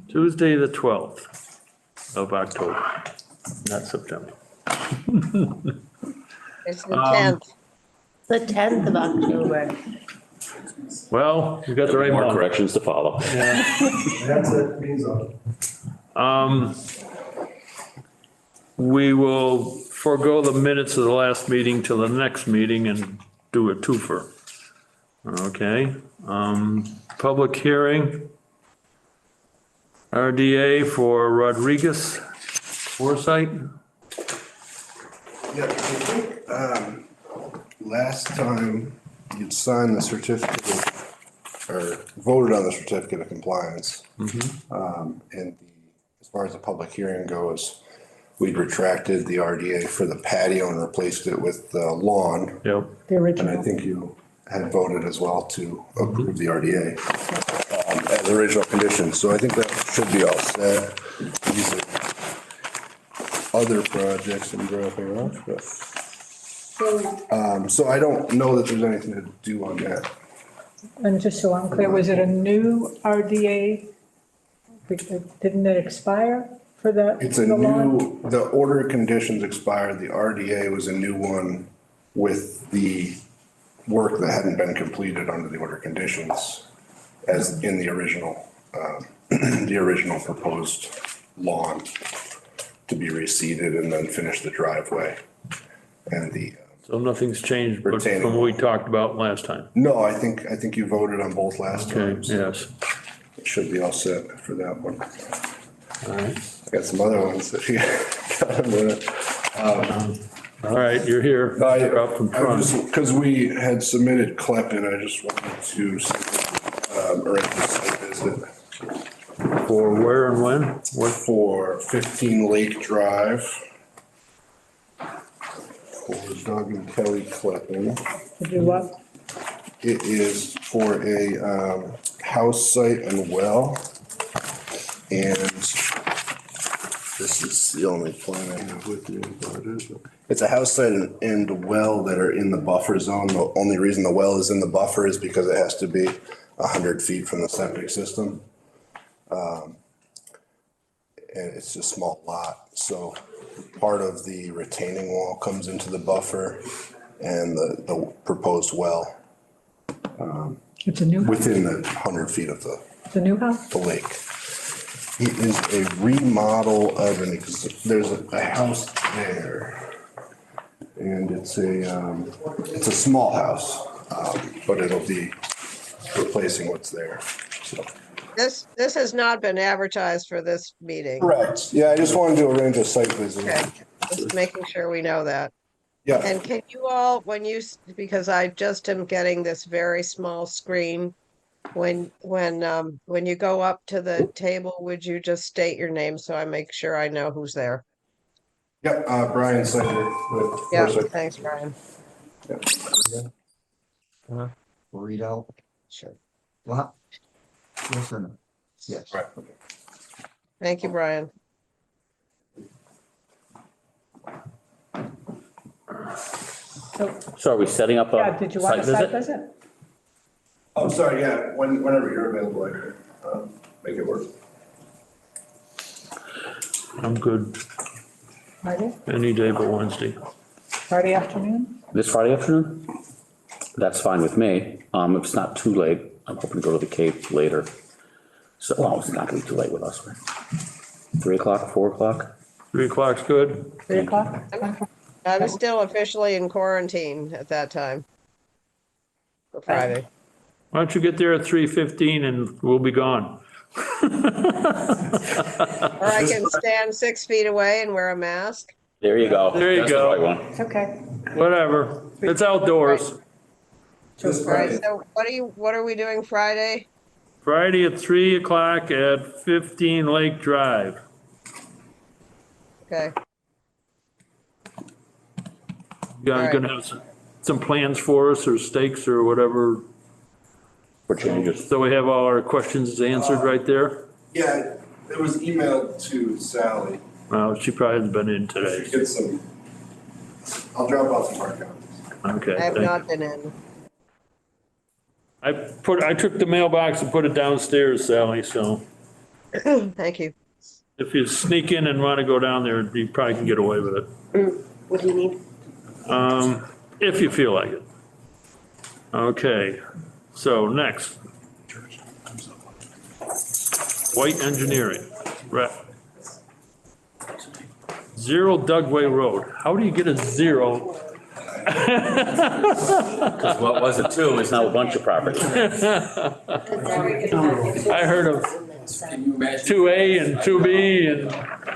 Tuesday, the 12th of October, not September. It's the 10th. The 10th of October. Well, you got the right More month. corrections to follow. That's it, means We will forego the minutes of the last meeting till the next meeting and do a twofer. Okay, public hearing. RDA for Rodriguez Foresight. Yeah, I think, last time you'd signed the certificate or voted on the certificate of compliance. And as far as the public hearing goes, we'd retracted the RDA for the patio and replaced it with the lawn. Yep. The And I original. think you had voted as well to approve the RDA as original conditions. So I think that should be all set. These are other projects I'm dropping off, but, so I don't know that there's anything to do on that. And just so I'm clear, was it a new RDA? Didn't it expire for the? It's a the lawn? new, the order of conditions expired. The RDA was a new one with the work that hadn't been completed under the order of conditions as in the original, the original proposed lawn to be reseeded and then finish the driveway. And the, So nothing's changed but Retaining from what we talked about last time. no, I think you voted on both last Okay, times. yes. It should be all set for that one. All right. I got some other ones that you got a minute. All right, you're here. You're up from I front. just, because we had submitted Kleppen, I just wanted to, arrange a site visit For where and when? What? for 15 Lake Drive. For Doug and Kelly Kleppen. To do what? It is for a, house site and well. And this is the only plan I have with me about it. It's a house site and well that are in the buffer zone. The only reason the well is in the buffer is because it has to be 100 feet from the septic system. And it's a small lot, so part of the retaining wall comes into the buffer and the proposed well It's a new, within the 100 feet of it's a new house? the lake. It is a remodel of there's a house there. And it's a small house, but it'll be replacing what's there, so. This has not been advertised for this meeting. Correct. Yeah, I just wanted to arrange a site visit. Okay, just making sure we know that. Yeah, And can you all, because I just am getting this very small screen, when you go up to the table, would you just state your name so I make sure I know who's there? yeah, Brian Slater with Yeah, Foresight. thanks, Brian. We'll read out. Sure. What? Yes or no? Yes. Right. Thank you, Brian. So are we setting up Yeah, a did you want site a site visit? visit? Oh, sorry, yeah, whenever you're available, I can, make it work. I'm good Friday? any day but Wednesday. Friday afternoon? This Friday afternoon? That's fine with me. If it's not too late, I'm hoping to go to the Cape later. So, well, it's not gonna be too late with us, right? 3 o'clock, 4 o'clock? 3 o'clock's good. 3 o'clock? I was still officially in quarantine at that time. For Friday. Why don't you get there at 3:15 and we'll be gone? Or I can stand 6 feet away and wear a mask. There you go. There you That's the go. right one. It's okay. Whatever. It's outdoors. This All right, Friday. so what are we doing Friday? Friday at 3 o'clock at 15 Lake Drive. Okay, You guys Alright. gonna have some plans for us or stakes or whatever? For changes. So we have all our questions answered right there? Yeah, it was emailed to Sally. Well, she probably hasn't been in today. Get some, I'll drop off some hard copies. Okay. I have thank not you. been in. I took the mailbox and put it downstairs, Sally, so Thank you. If you sneak in and want to go down there, you probably can get away with it, What do you need? if you feel like it. Okay, so next. White Engineering, Brett. 0 Dugway Road. How do you get a 0? Because what was a 2 is now a bunch of property. I heard of 2A and 2B and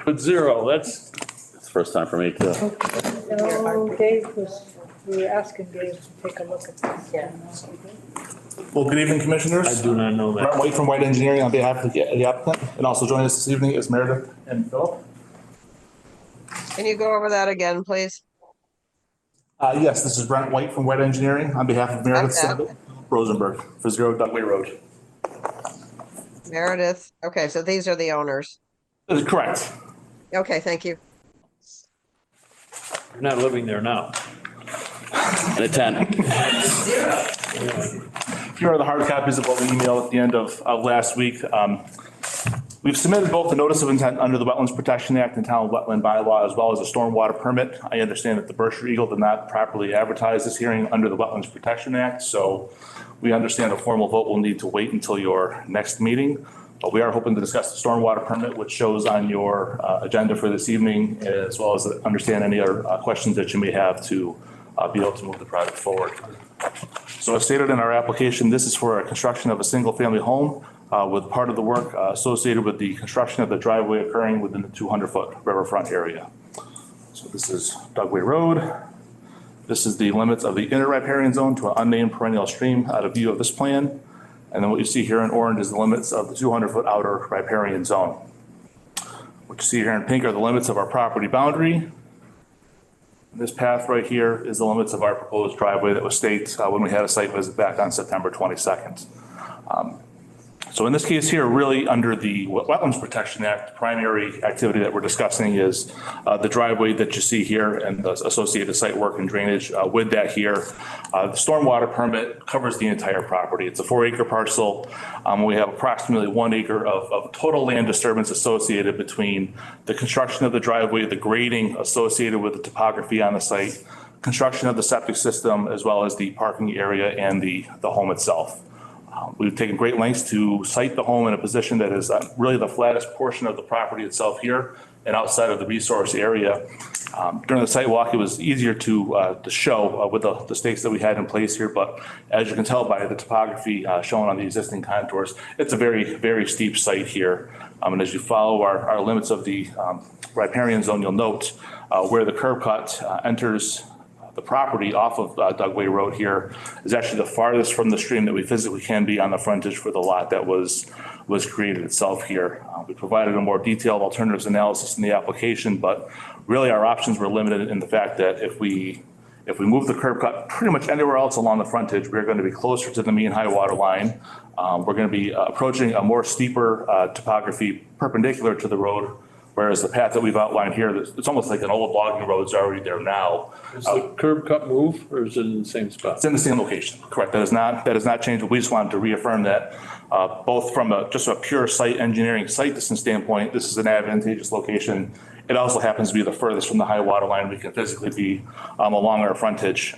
with 0. That's, It's the first time for me too. No, Dave was, we were asking Dave to take a look at this. Yeah. Well, good evening, I Commissioners. do not know Brent that. White from White Engineering on behalf of the applicant, and also joining us this evening is Meredith and Philip. Can you go over that again, please? Yes, this is Brent White from White Engineering on behalf of Meredith Okay. Rosenberg for 0 Dugway Road. Meredith. Okay, so these are the owners. That is correct. Okay, thank you. You're not living there now. And a 10. Here are the hard copies of what we emailed at the end of last week. We've submitted both the notice of intent under the Wetlands Protection Act and Town Wetland Bylaw, as well as a stormwater permit. I understand that the Berkshire Eagle did not properly advertise this hearing under the Wetlands Protection Act, so we understand a formal vote will need to wait until your next meeting. But we are hoping to discuss the stormwater permit, which shows on your agenda for this evening, as well as understand any other questions that you may have to be able to move the project forward. So as stated in our application, this is for a construction of a single-family home with part of the work associated with the construction of the driveway occurring within the 200-foot riverfront area. So this is Dugway Road. This is the limits of the inner riparian zone to an unnamed perennial stream out of view of this plan. And then what you see here in orange is the limits of the 200-foot outer riparian zone. What you see here in pink are the limits of our property boundary. This path right here is the limits of our proposed driveway that was staked when we had a site visit back on September 22nd. So in this case here, really under the Wetlands Protection Act, the primary activity that we're discussing is the driveway that you see here and the associated site work and drainage with that here. The stormwater permit covers the entire property. It's a 4-acre parcel. We have approximately 1 acre of total land disturbance associated between the construction of the driveway, the grading associated with the topography on the site, construction of the septic system, as well as the parking area and the home itself. We've taken great lengths to site the home in a position that is really the flattest portion of the property itself here and outside of the resource area. During the site walk, it was easier to show with the stakes that we had in place here, but as you can tell by the topography shown on the existing contours, it's a very, very steep site here. And as you follow our limits of the riparian zone, you'll note where the curb cut enters the property off of Dugway Road here is actually the farthest from the stream that we physically can be on the frontage for the lot that was created itself here. We provided a more detailed alternatives analysis in the application, but really our options were limited in the fact that if we move the curb cut pretty much anywhere else along the frontage, we're going to be closer to the mean high water line. We're going to be approaching a more steeper topography perpendicular to the road. Whereas the path that we've outlined here, it's almost like an old logging road is already there now. Is the curb cut move or is it in the same spot? It's in the same location, correct. That has not changed. We just wanted to reaffirm that both from just a pure site engineering site distance standpoint, this is an advantageous location. It also happens to be the furthest from the high water line we can physically be along our frontage.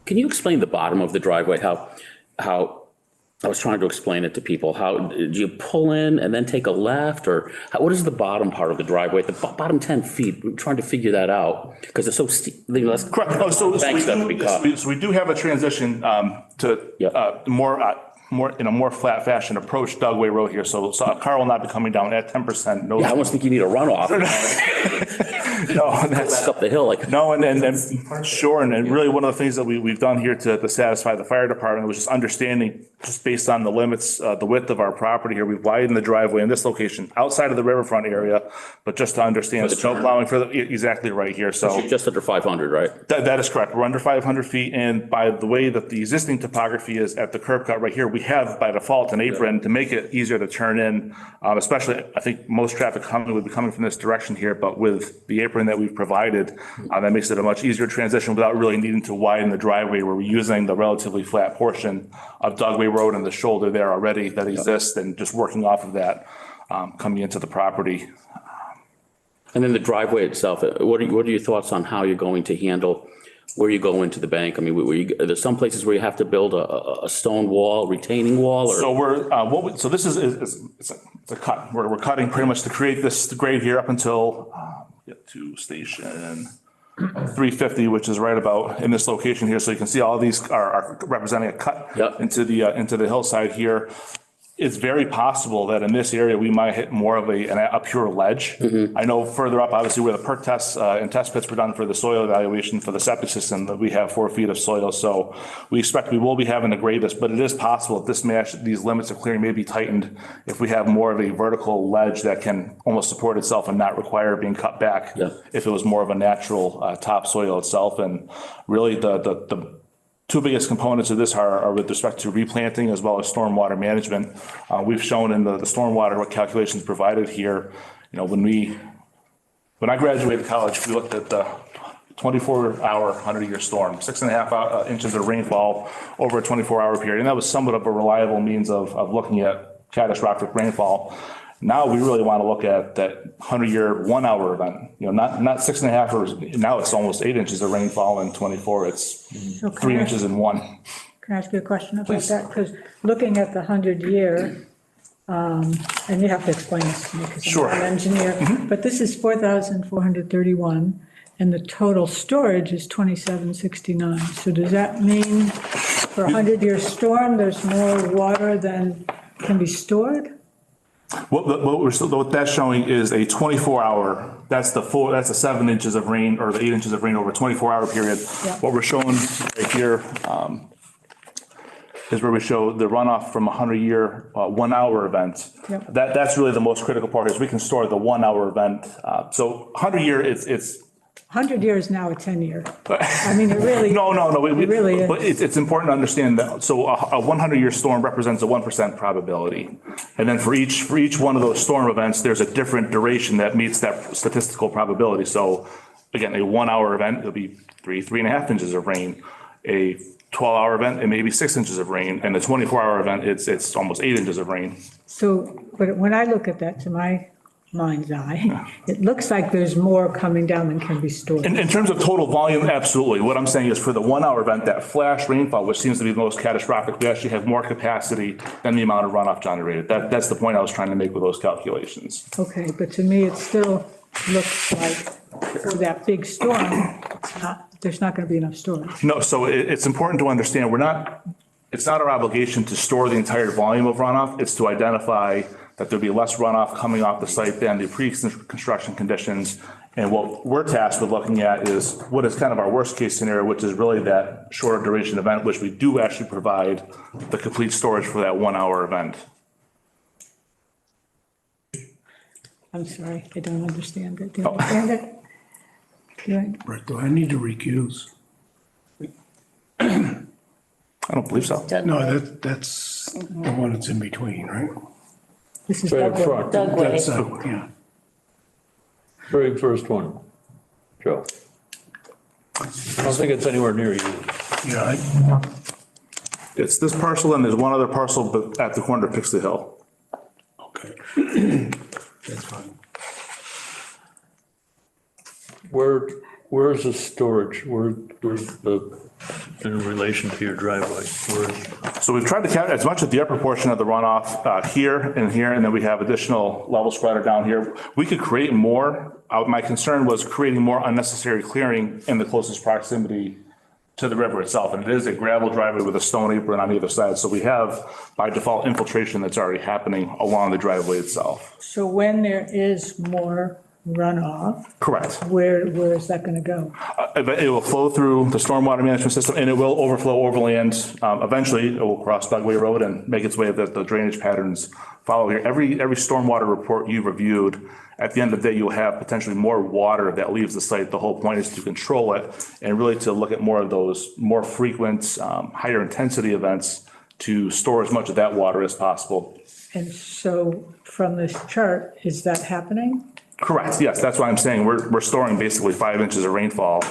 Can you explain the bottom of the driveway? How I was trying to explain it to people. How do you pull in and then take a left, or what is the bottom part of the driveway? The bottom 10 feet. I'm trying to figure that out because it's so steep. Correct. Oh, so we do have a transition to more in a more flat fashion approach Dugway Road here. So a car will not be coming down at 10%. No. Yeah, I almost think you need a runoff. No, that's Back up the hill like. no, and sure, and really one of the things that we've done here to satisfy the fire department was just understanding, just based on the limits, the width of our property here, we've widened the driveway in this location outside of the riverfront area, but just to understand snow plowing exactly right here. So Just under 500, right? that is correct. We're under 500 feet, and by the way that the existing topography is at the curb cut right here, we have by default an apron to make it easier to turn in. Especially, I think most traffic would be coming from this direction here, but with the apron that we've provided, that makes it a much easier transition without really needing to widen the driveway, where we're using the relatively flat portion of Dugway Road and the shoulder there already that exists, and just working off of that. coming into the property. And then the driveway itself, what are your thoughts on how you're going to handle where you go into the bank? I mean, there's some places where you have to build a stone wall, retaining wall, or? So so this is it's a cut. We're cutting pretty much to create this grade here up until, get to station 350, which is right about in this location here. So you can see all these are representing a cut Yep. into the hillside here. It's very possible that in this area, we might hit more of a pure ledge. I know further up, obviously where the perk tests and test pits were done for the soil evaluation for the septic system, that we have 4 feet of soil. So we expect we will be having to grade this, but it is possible that these limits of clearing may be tightened if we have more of a vertical ledge that can almost support itself and not require being cut back. Yeah. If it was more of a natural topsoil itself. And really the two biggest components of this are with respect to replanting as well as stormwater management. We've shown in the stormwater calculations provided here, when I graduated college, we looked at the 24-hour 100-year storm, 6.5 inches of rainfall over a 24-hour period. And that was somewhat of a reliable means of looking at catastrophic rainfall. Now we really want to look at that 100-year 1 hour event, not 6.5 or now it's almost 8 inches of rainfall in 24. It's 3 inches in 1. Can I ask you a question about that? Because looking at the 100-year, and you have to explain this to me because Sure. I'm not an engineer, but this is 4,431 and the total storage is 2,769. So does that mean for a 100-year storm, there's more water than can be stored? What that's showing is a 24-hour, that's the 7 inches of rain or the 8 inches of rain over a 24-hour period. Yeah. What we're showing right here is where we show the runoff from a 100-year 1 hour event. Yep. That's really the most critical part is we can store the 1 hour event. So 100-year, it's 100 years now, a 10-year. I mean, it really. No. It really is. But it's important to understand that. So a 100-year storm represents a 1% probability. And then for each one of those storm events, there's a different duration that meets that statistical probability. So again, a 1 hour event, it'll be 3.5 inches of rain. A 12-hour event, it may be 6 inches of rain. And the 24-hour event, it's almost 8 inches of rain. So, but when I look at that, to my mind's eye, it looks like there's more coming down than can be stored. In terms of total volume, absolutely. What I'm saying is for the 1 hour event, that flash rainfall, which seems to be the most catastrophic, we actually have more capacity than the amount of runoff generated. That's the point I was trying to make with those calculations. Okay, but to me, it still looks like for that big storm, there's not going to be enough storage. No, so it's important to understand, it's not our obligation to store the entire volume of runoff. It's to identify that there'll be less runoff coming off the site than the pre-construction conditions. And what we're tasked with looking at is what is kind of our worst case scenario, which is really that shorter duration event, which we do actually provide the complete storage for that 1 hour event. I'm sorry, I don't understand it. Do you understand it? Yeah. Brett, do I need to recuse? I don't believe so. No, that's the one that's in between, right? This is Very Douglas. front, That's, Dugway. yeah. very first one, Joe. I don't think it's anywhere near you. Yeah, It's this parcel and there's one other parcel but at the corner of Pixley Hill. okay. That's fine. Where's the storage? Where's the, in relation to your driveway? So we've tried to capture as much of the upper portion of the runoff here, and then we have additional level spreader down here. We could create more. My concern was creating more unnecessary clearing in the closest proximity to the river itself. And it is a gravel driveway with a stone apron on either side. So we have by default infiltration that's already happening along the driveway itself. So when there is more runoff, Correct. where is that going to go? It will flow through the stormwater management system and it will overflow overland. Eventually it will cross Dugway Road and make its way that the drainage patterns follow here. Every stormwater report you've reviewed, at the end of the day, you'll have potentially more water that leaves the site. The whole point is to control it and really to look at more of those more frequent, higher intensity events to store as much of that water as possible. And so from this chart, is that happening? Correct. Yes, that's why I'm saying we're storing basically 5 inches of rainfall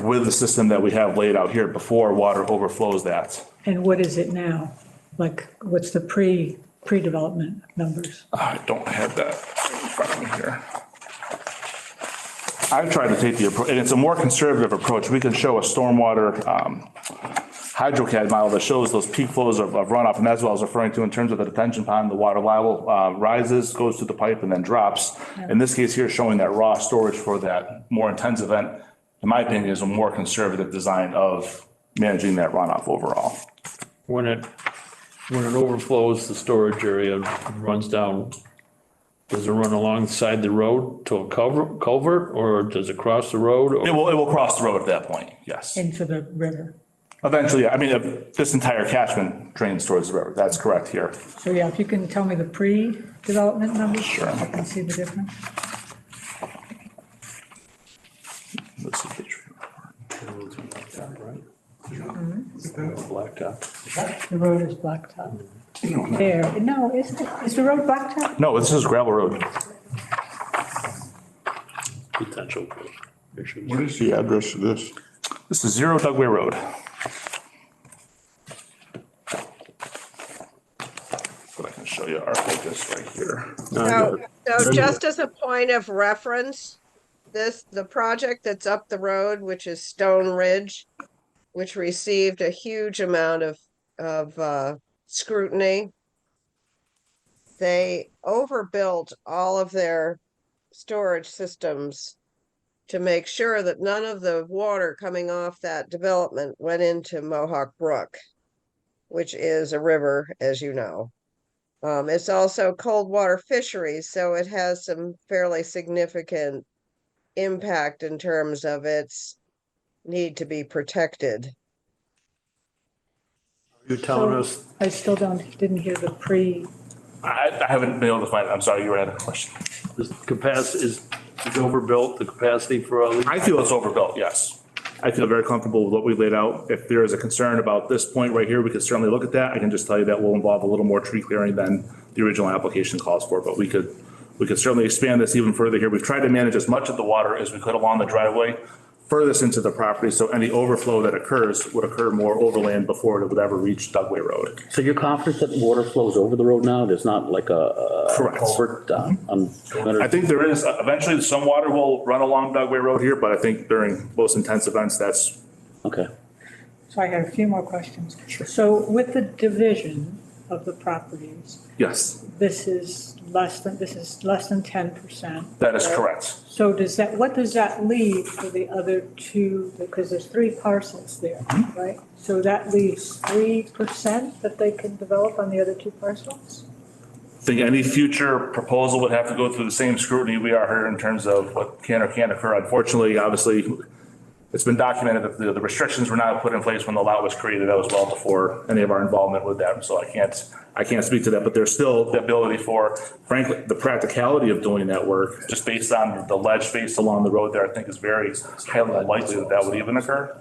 with the system that we have laid out here before water overflows that. And what is it now? Like, what's the pre pre-development numbers? I don't have that in front of me here. I've tried to take the approach, and it's a more conservative approach. We can show a stormwater HydroCAD model that shows those peak flows of runoff, and that's what I was referring to in terms of the detention pond. The water level rises, goes through the pipe, and then drops. In this case here, showing that raw storage for that more intense event, in my opinion, is a more conservative design of managing that runoff overall. When it overflows the storage area and runs down, does it run alongside the road to a culvert, or does it cross the road? It will cross the road at that point, yes. Into the river? Eventually, I mean, this entire catchment drains towards the river. That's correct here. So yeah, if you can tell me the pre-development numbers? Sure. I can see the difference. This is the tree. Blacktop. The road is blacktop. There, no, is the road blacktop? No, this is gravel road. Potential issues. What is the address of this? This is 0 Dugway Road. But I can show you our focus right here. So just as a point of reference, the project that's up the road, which is Stone Ridge, which received a huge amount of scrutiny. They overbuilt all of their storage systems to make sure that none of the water coming off that development went into Mohawk Brook, which is a river, as you know. It's also cold water fisheries, so it has some fairly significant impact in terms of its need to be protected. You're telling us, I still didn't hear the I haven't been able to find it. I'm sorry, you had a question. this capacity is overbuilt, the capacity for all these? I feel it's overbuilt, yes. I feel very comfortable with what we laid out. If there is a concern about this point right here, we could certainly look at that. I can just tell you that will involve a little more tree clearing than the original application calls for, but we could certainly expand this even further here. We've tried to manage as much of the water as we could along the driveway furthest into the property, so any overflow that occurs would occur more overland before it would ever reach Dugway Road. So you're confident that water flows over the road now? There's not like a Correct. culvert on? I think there is, eventually some water will run along Dugway Road here, but I think during most intense events, that's, Okay. So I have a few more questions. So with the division of the properties, yes, this is less than 10%. that is correct. So what does that leave for the other two, because there's 3 parcels there, right? So that leaves 3% that they can develop on the other 2 parcels? I think any future proposal would have to go through the same scrutiny we are here in terms of what can or can't occur. Unfortunately, obviously, it's been documented that the restrictions were not put in place when the lot was created. That was well before any of our involvement with that. So I can't speak to that, but there's still the ability for, frankly, the practicality of doing that work, just based on the ledge face along the road there, I think is very highly unlikely that would even occur.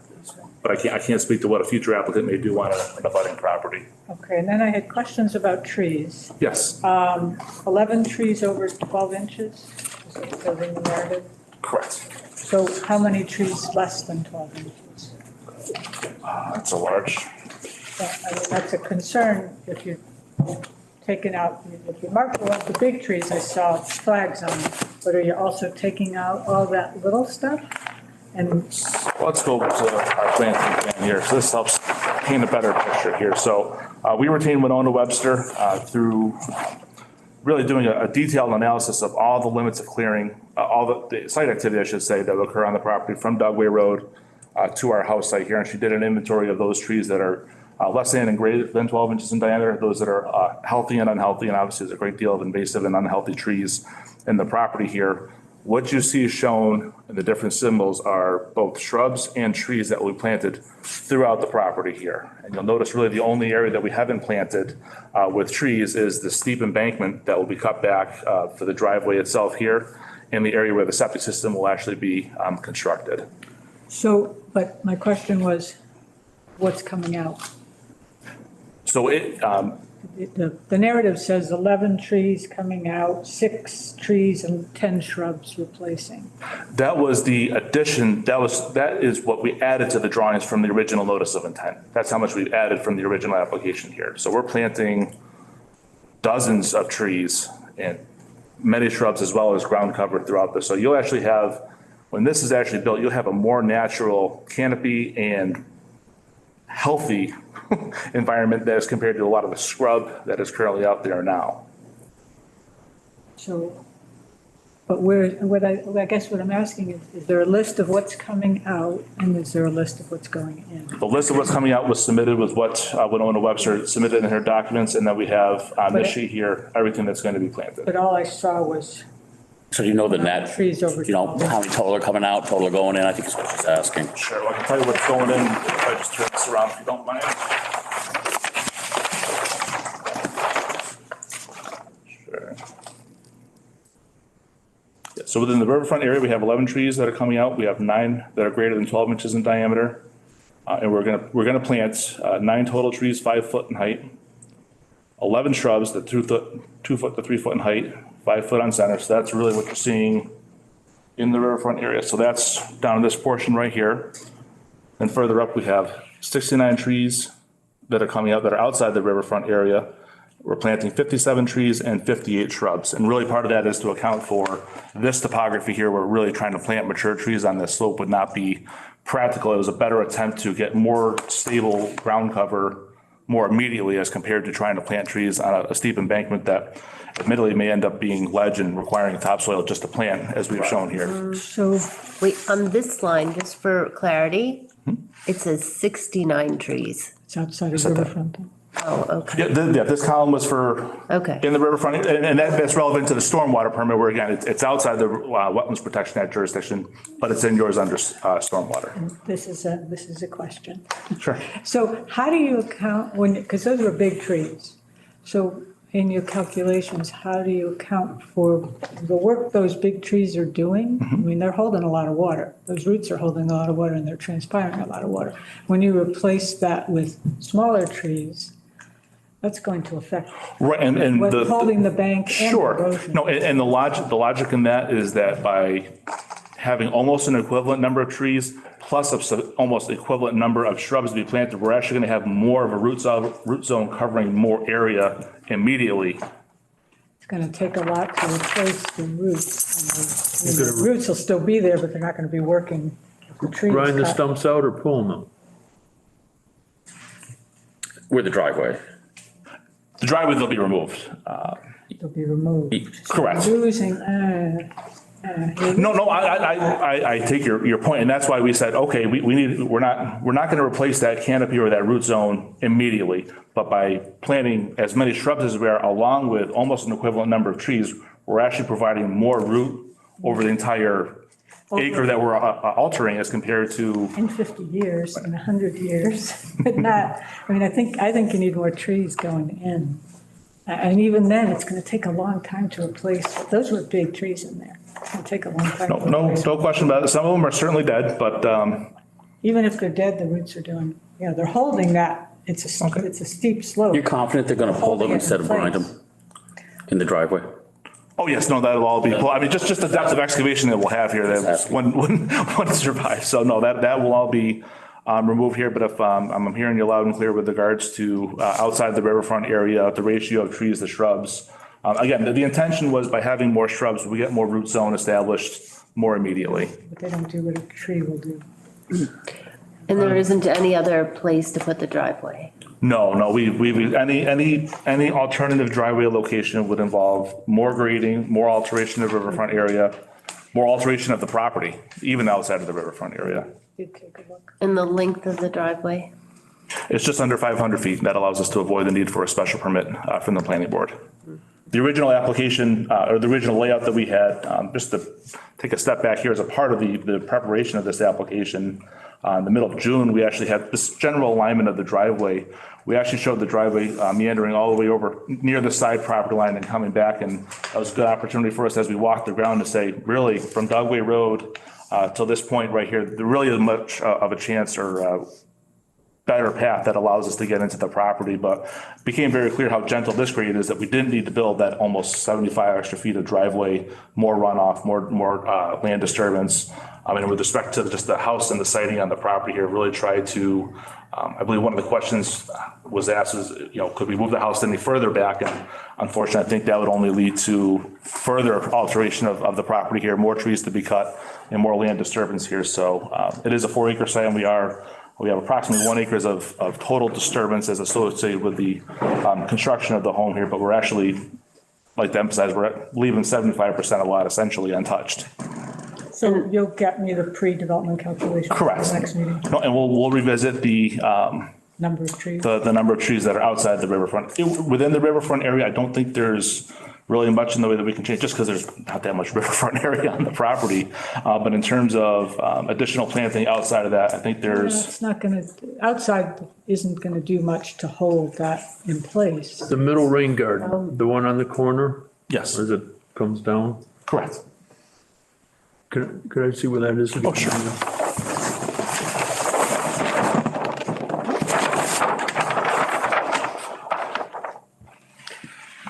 But I can't speak to what a future applicant may do on an abutting property. Okay, and then I had questions about trees. Yes, 11 trees over 12 inches, is it says in the narrative? correct. So how many trees less than 12 inches? That's a large. I mean, that's a concern if you're taking out, if you mark the big trees, I saw flags on them, but are you also taking out all that little stuff? And Let's go to our planting plan here. So this helps paint a better picture here. So we retained Winona Webster through really doing a detailed analysis of all the limits of clearing, all the site activity, I should say, that will occur on the property from Dugway Road to our house site here. And she did an inventory of those trees that are less than and greater than 12 inches in diameter, those that are healthy and unhealthy. And obviously there's a great deal of invasive and unhealthy trees in the property here. What you see shown in the different symbols are both shrubs and trees that will be planted throughout the property here. And you'll notice really the only area that we haven't planted with trees is the steep embankment that will be cut back for the driveway itself here, and the area where the septic system will actually be constructed. so, but my question was, what's coming out? So The narrative says 11 trees coming out, 6 trees and 10 shrubs replacing. that was the addition, that is what we added to the drawings from the original notice of intent. That's how much we added from the original application here. So we're planting dozens of trees and many shrubs as well as ground cover throughout this. So you'll actually have, when this is actually built, you'll have a more natural canopy and healthy environment as compared to a lot of the scrub that is currently out there now. So, but I guess what I'm asking is there a list of what's coming out and is there a list of what's going in? The list of what's coming out was submitted with what Winona Webster submitted in her documents, and then we have on this sheet here, everything that's going to be planted. But all I saw was So you know the net, trees over. you know, how many total are coming out, total are going in, I think is what she's asking. Sure, well, I can tell you what's going in, if I just turn this around, if you don't mind. Sure. Yeah, so within the riverfront area, we have 11 trees that are coming out. We have 9 that are greater than 12 inches in diameter. And we're gonna plant 9 total trees, 5 foot in height. 11 shrubs that 2 foot to 3 foot in height, 5 foot on center. So that's really what you're seeing in the riverfront area. So that's down in this portion right here. And further up, we have 69 trees that are coming out that are outside the riverfront area. We're planting 57 trees and 58 shrubs. And really part of that is to account for this topography here. We're really trying to plant mature trees on this slope would not be practical. It was a better attempt to get more stable ground cover more immediately as compared to trying to plant trees on a steep embankment that admittedly may end up being ledge and requiring topsoil just to plant, as we've shown here. So, Wait, on this line, just for clarity, it says 69 trees. it's outside of riverfront. Oh, okay, Yeah, this column was for okay. in the riverfront, and that's relevant to the stormwater permit where again, it's outside the Wetlands Protection Act jurisdiction, but it's in yours under stormwater. This is a question. Sure. So how do you account because those were big trees. So in your calculations, how do you account for the work those big trees are doing? I mean, they're holding a lot of water. Those roots are holding a lot of water and they're transpiring a lot of water. When you replace that with smaller trees, that's going to affect Right, and what's holding the bank and the Sure. erosion. No, and the logic in that is that by having almost an equivalent number of trees plus almost equivalent number of shrubs to be planted, we're actually going to have more of a root zone covering more area immediately. It's going to take a lot to replace the roots. I mean, the roots will still be there, but they're not going to be working. The trees Grind the cut. stumps out or pull them out? Where the driveway. The driveway, they'll be removed. They'll be removed. Correct. Losing, No, I take your point, and that's why we said, okay, we're not going to replace that canopy or that root zone immediately, but by planting as many shrubs as we are, along with almost an equivalent number of trees, we're actually providing more root over the entire acre that we're altering as compared to. in 50 years, in 100 years, but not, I mean, I think you need more trees going in. And even then, it's going to take a long time to replace, those were big trees in there. It's going to take a long time. to No replace. question about it. Some of them are certainly dead, but Even if they're dead, the roots are doing, they're holding that. It's a steep slope. You're confident they're gonna pull them Holding it in instead of grind place. them in the driveway? oh yes, no, that'll all be. I mean, just the depth of excavation that we'll have here that when it survives. So no, that will all be removed here. But if I'm hearing you loud and clear with regards to outside the riverfront area, the ratio of trees to shrubs. Again, the intention was by having more shrubs, we get more root zone established more immediately. But they don't do what a tree will do. And there isn't any other place to put the driveway? No, any alternative driveway location would involve more grading, more alteration of riverfront area, more alteration of the property, even outside of the riverfront area. Did take a look. And the length of the driveway? It's just under 500 feet. That allows us to avoid the need for a special permit from the planning board. The original application or the original layout that we had, just to take a step back here as a part of the preparation of this application, in the middle of June, we actually had this general alignment of the driveway. We actually showed the driveway meandering all the way over near the side property line and coming back. And that was a good opportunity for us as we walked the ground to say, really, from Dogway Road till this point right here, there really isn't much of a chance or better path that allows us to get into the property, but it became very clear how gentle this grade is that we didn't need to build that almost 75 extra feet of driveway, more runoff, more land disturbance. I mean, with respect to just the house and the siting on the property here, really tried to, I believe one of the questions was asked is, could we move the house any further back? And unfortunately, I think that would only lead to further alteration of the property here, more trees to be cut and more land disturbance here. So it is a 4-acre site, and we have approximately 1 acre of total disturbance as associated with the construction of the home here, but we're actually, like to emphasize, we're leaving 75% of the lot essentially untouched. So you'll get me the pre-development calculation. Correct. For the next meeting, No, and we'll revisit the number of trees. the number of trees that are outside the riverfront. Within the riverfront area, I don't think there's really much in the way that we can change, just because there's not that much riverfront area on the property. But in terms of additional planting outside of that, I think there's, It's not gonna, outside isn't gonna do much to hold that in place. The middle rain garden, the one on the corner, yes, as it comes down. correct. Could I see where that is? Oh, sure.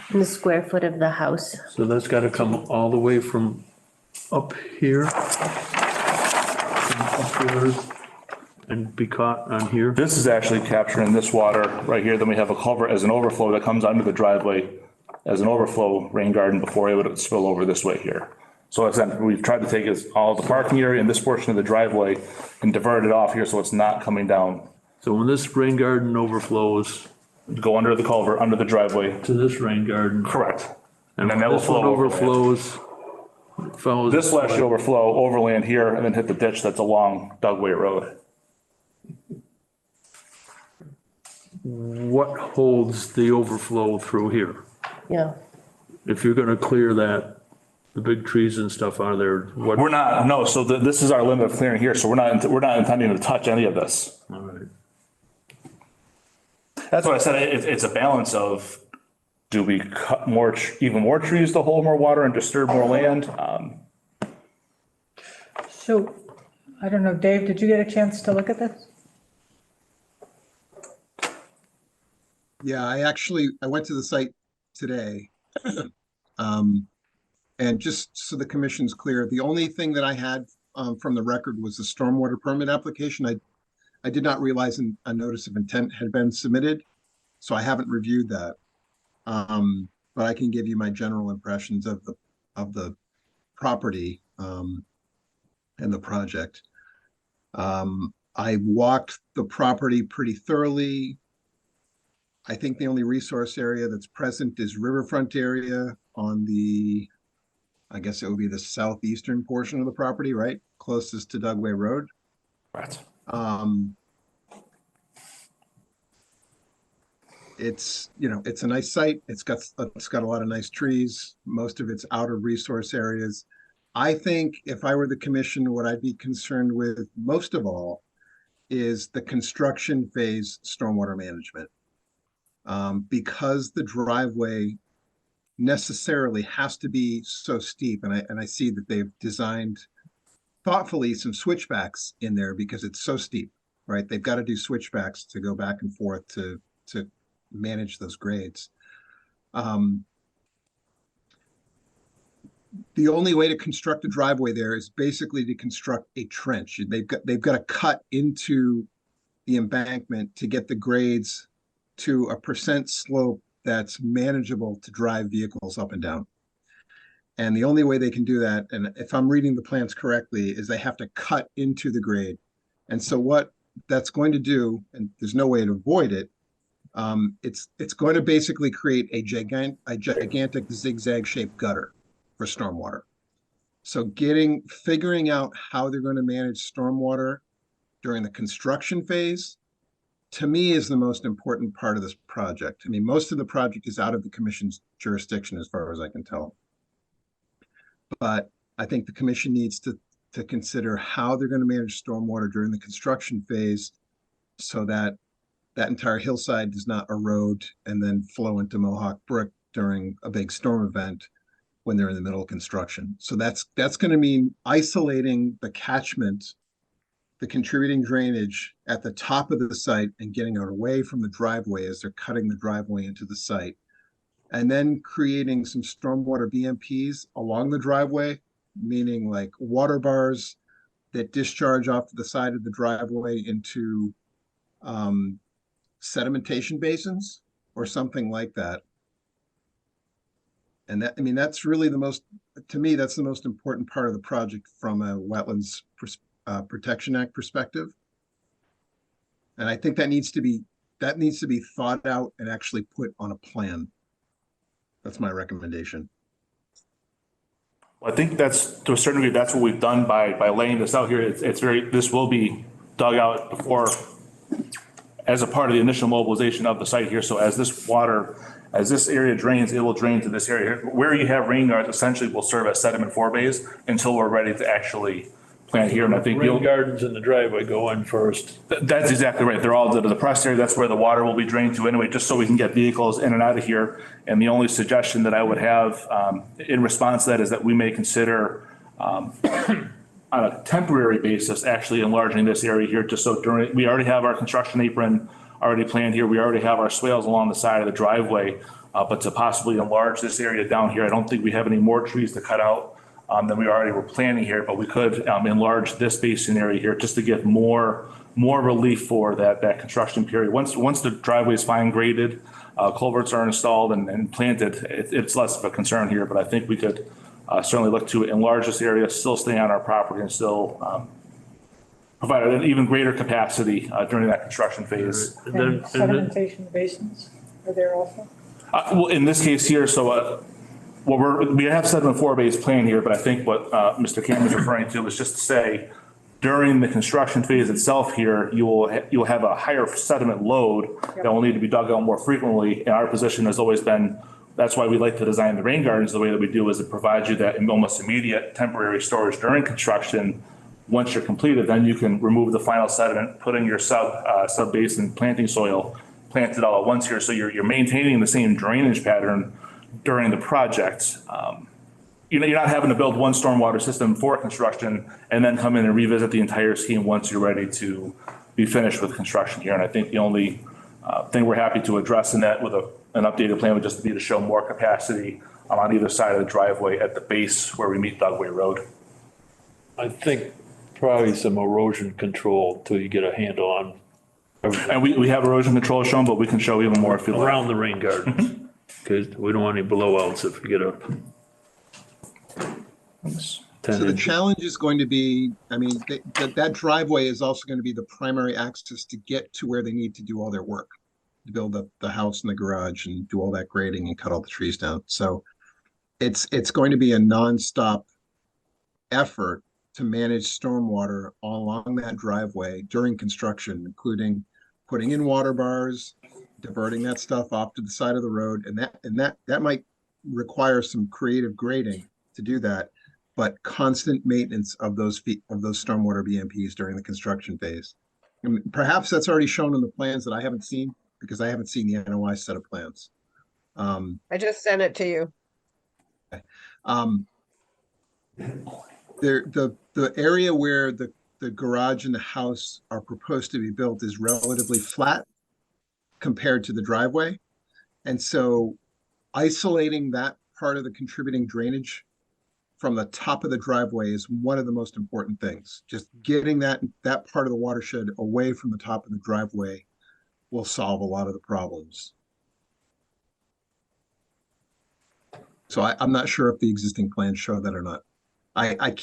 And the square foot of the house. So that's got to come all the way from up here. From up here, and be caught on here. This is actually capturing this water right here. Then we have a culvert as an overflow that comes under the driveway as an overflow rain garden before it would spill over this way here. So again, we've tried to take all the parking area and this portion of the driveway and divert it off here so it's not coming down. So when this rain garden overflows Go under the culvert, under the driveway. to this rain garden. Correct. And then when that will this one flow overland. overflows, follows. This will actually overflow overland here and then hit the ditch that's along Dugway Road. What holds the overflow through here? Yeah. If you're gonna clear that, the big trees and stuff out of there, what? We're not, no, so this is our limit of clearing here, so we're not intending to touch any of this. All right. That's what I said, it's a balance of, do we cut even more trees to hold more water and disturb more land? So, I don't know, Dave, did you get a chance to look at this? Yeah, I went to the site today. And just so the commission's clear, the only thing that I had from the record was the stormwater permit application. I did not realize a notice of intent had been submitted, so I haven't reviewed that. But I can give you my general impressions of the property and the project. I walked the property pretty thoroughly. I think the only resource area that's present is riverfront area on the, I guess it would be the southeastern portion of the property, right? Closest to Dugway Road. Right. It's, it's a nice site. It's got a lot of nice trees. Most of it's outer resource areas. I think if I were the commission, what I'd be concerned with most of all is the construction phase stormwater management. Because the driveway necessarily has to be so steep, and I see that they've designed thoughtfully some switchbacks in there because it's so steep, right? They've got to do switchbacks to go back and forth to manage those grades. The only way to construct a driveway there is basically to construct a trench. They've got to cut into the embankment to get the grades to a percent slope that's manageable to drive vehicles up and down. And the only way they can do that, and if I'm reading the plans correctly, is they have to cut into the grade. And so what that's going to do, and there's no way to avoid it, it's going to basically create a gigantic zigzag shaped gutter for stormwater. So figuring out how they're going to manage stormwater during the construction phase, to me, is the most important part of this project. I mean, most of the project is out of the commission's jurisdiction as far as I can tell. But I think the commission needs to consider how they're going to manage stormwater during the construction phase so that that entire hillside does not erode and then flow into Mohawk Brook during a big storm event when they're in the middle of construction. So that's going to mean isolating the catchment the contributing drainage at the top of the site and getting it away from the driveway as they're cutting the driveway into the site. And then creating some stormwater BMPs along the driveway, meaning like water bars that discharge off to the side of the driveway into sedimentation basins or something like that. And that, I mean, that's really the most, to me, that's the most important part of the project from a Wetlands Protection Act perspective. And I think that needs to be thought out and actually put on a plan. That's my recommendation. I think that's, to a certain degree, that's what we've done by laying this out here. It's very, this will be dug out before, as a part of the initial mobilization of the site here. So as this area drains, it will drain to this area here. Where you have rain gardens essentially will serve as sediment forebays until we're ready to actually plant here. And I think Rain gardens in the driveway go in first. that's exactly right. They're all to the depressed area. That's where the water will be drained to anyway, just so we can get vehicles in and out of here. And the only suggestion that I would have in response to that is that we may consider on a temporary basis, actually enlarging this area here, just so we already have our construction apron already planned here. We already have our swales along the side of the driveway, but to possibly enlarge this area down here, I don't think we have any more trees to cut out than we already were planning here, but we could enlarge this basin area here just to give more relief for that construction period. Once the driveway is fine graded, culverts are installed and planted, it's less of a concern here, but I think we could certainly look to enlarge this area, still stay on our property and still provide an even greater capacity during that construction phase. And sedimentation basins are there also? Well, in this case here, so we have sediment forebays planned here, but I think what Mr. Cameron's referring to is just to say, during the construction phase itself here, you'll have a higher sediment load that will need to be dug out more frequently. And our position has always been, that's why we like to design the rain gardens the way that we do, is it provides you that almost immediate temporary storage during construction. Once you're completed, then you can remove the final sediment, put in your sub basin planting soil, plant it all at once here. So you're maintaining the same drainage pattern during the project. You're not having to build one stormwater system for construction and then come in and revisit the entire scheme once you're ready to be finished with construction here. And I think the only thing we're happy to address in that with an updated plan would just be to show more capacity on either side of the driveway at the base where we meet Dugway Road. I think probably some erosion control till you get a handle on everything. And we have erosion control shown, but we can show even more if you like. Around the rain gardens, because we don't want any blowouts if we get a. So the challenge is going to be, I mean, that driveway is also going to be the primary access to get to where they need to do all their work, to build up the house and the garage and do all that grading and cut all the trees down. So it's going to be a nonstop effort to manage stormwater along that driveway during construction, including putting in water bars, diverting that stuff off to the side of the road, and that might require some creative grading to do that, but constant maintenance of those stormwater BMPs during the construction phase. And perhaps that's already shown in the plans that I haven't seen, because I haven't seen the NOI set of plans. I just sent it to you. The area where the garage and the house are proposed to be built is relatively flat compared to the driveway. And so isolating that part of the contributing drainage from the top of the driveway is one of the most important things. Just getting that part of the watershed away from the top of the driveway will solve a lot of the problems. So I'm not sure if the existing plans show that or not. I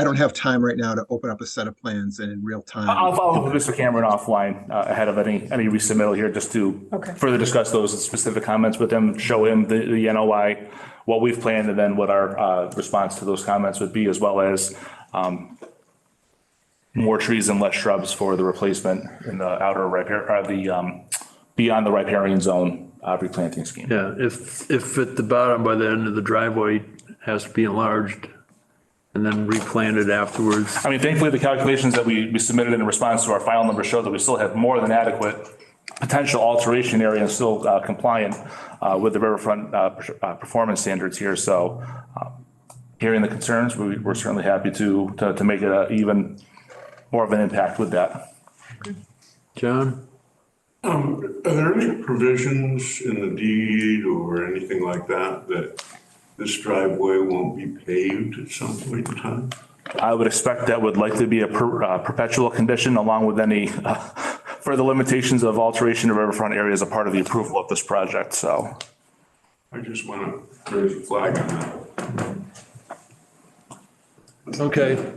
don't have time right now to open up a set of plans and in real time. I'll follow up with Mr. Cameron offline ahead of any resubmittal here, just to further discuss those specific comments with him, show him the NOI, what we've planned, and then what our response to those comments would be, as well as more trees and less shrubs for the replacement in the outer beyond the riparian zone replanting scheme. Yeah, if at the bottom by the end of the driveway has to be enlarged and then replanted afterwards. I mean, thankfully, the calculations that we submitted in response to our file number show that we still have more than adequate potential alteration area and still compliant with the riverfront performance standards here. So hearing the concerns, we're certainly happy to make it an even more of an impact with that. John? Are there any provisions in the deed or anything like that, that this driveway won't be paved at some point in time? I would expect that would likely be a perpetual condition along with any further limitations of alteration of riverfront area as a part of the approval of this project, so. I just want to raise a flag on that. Okay.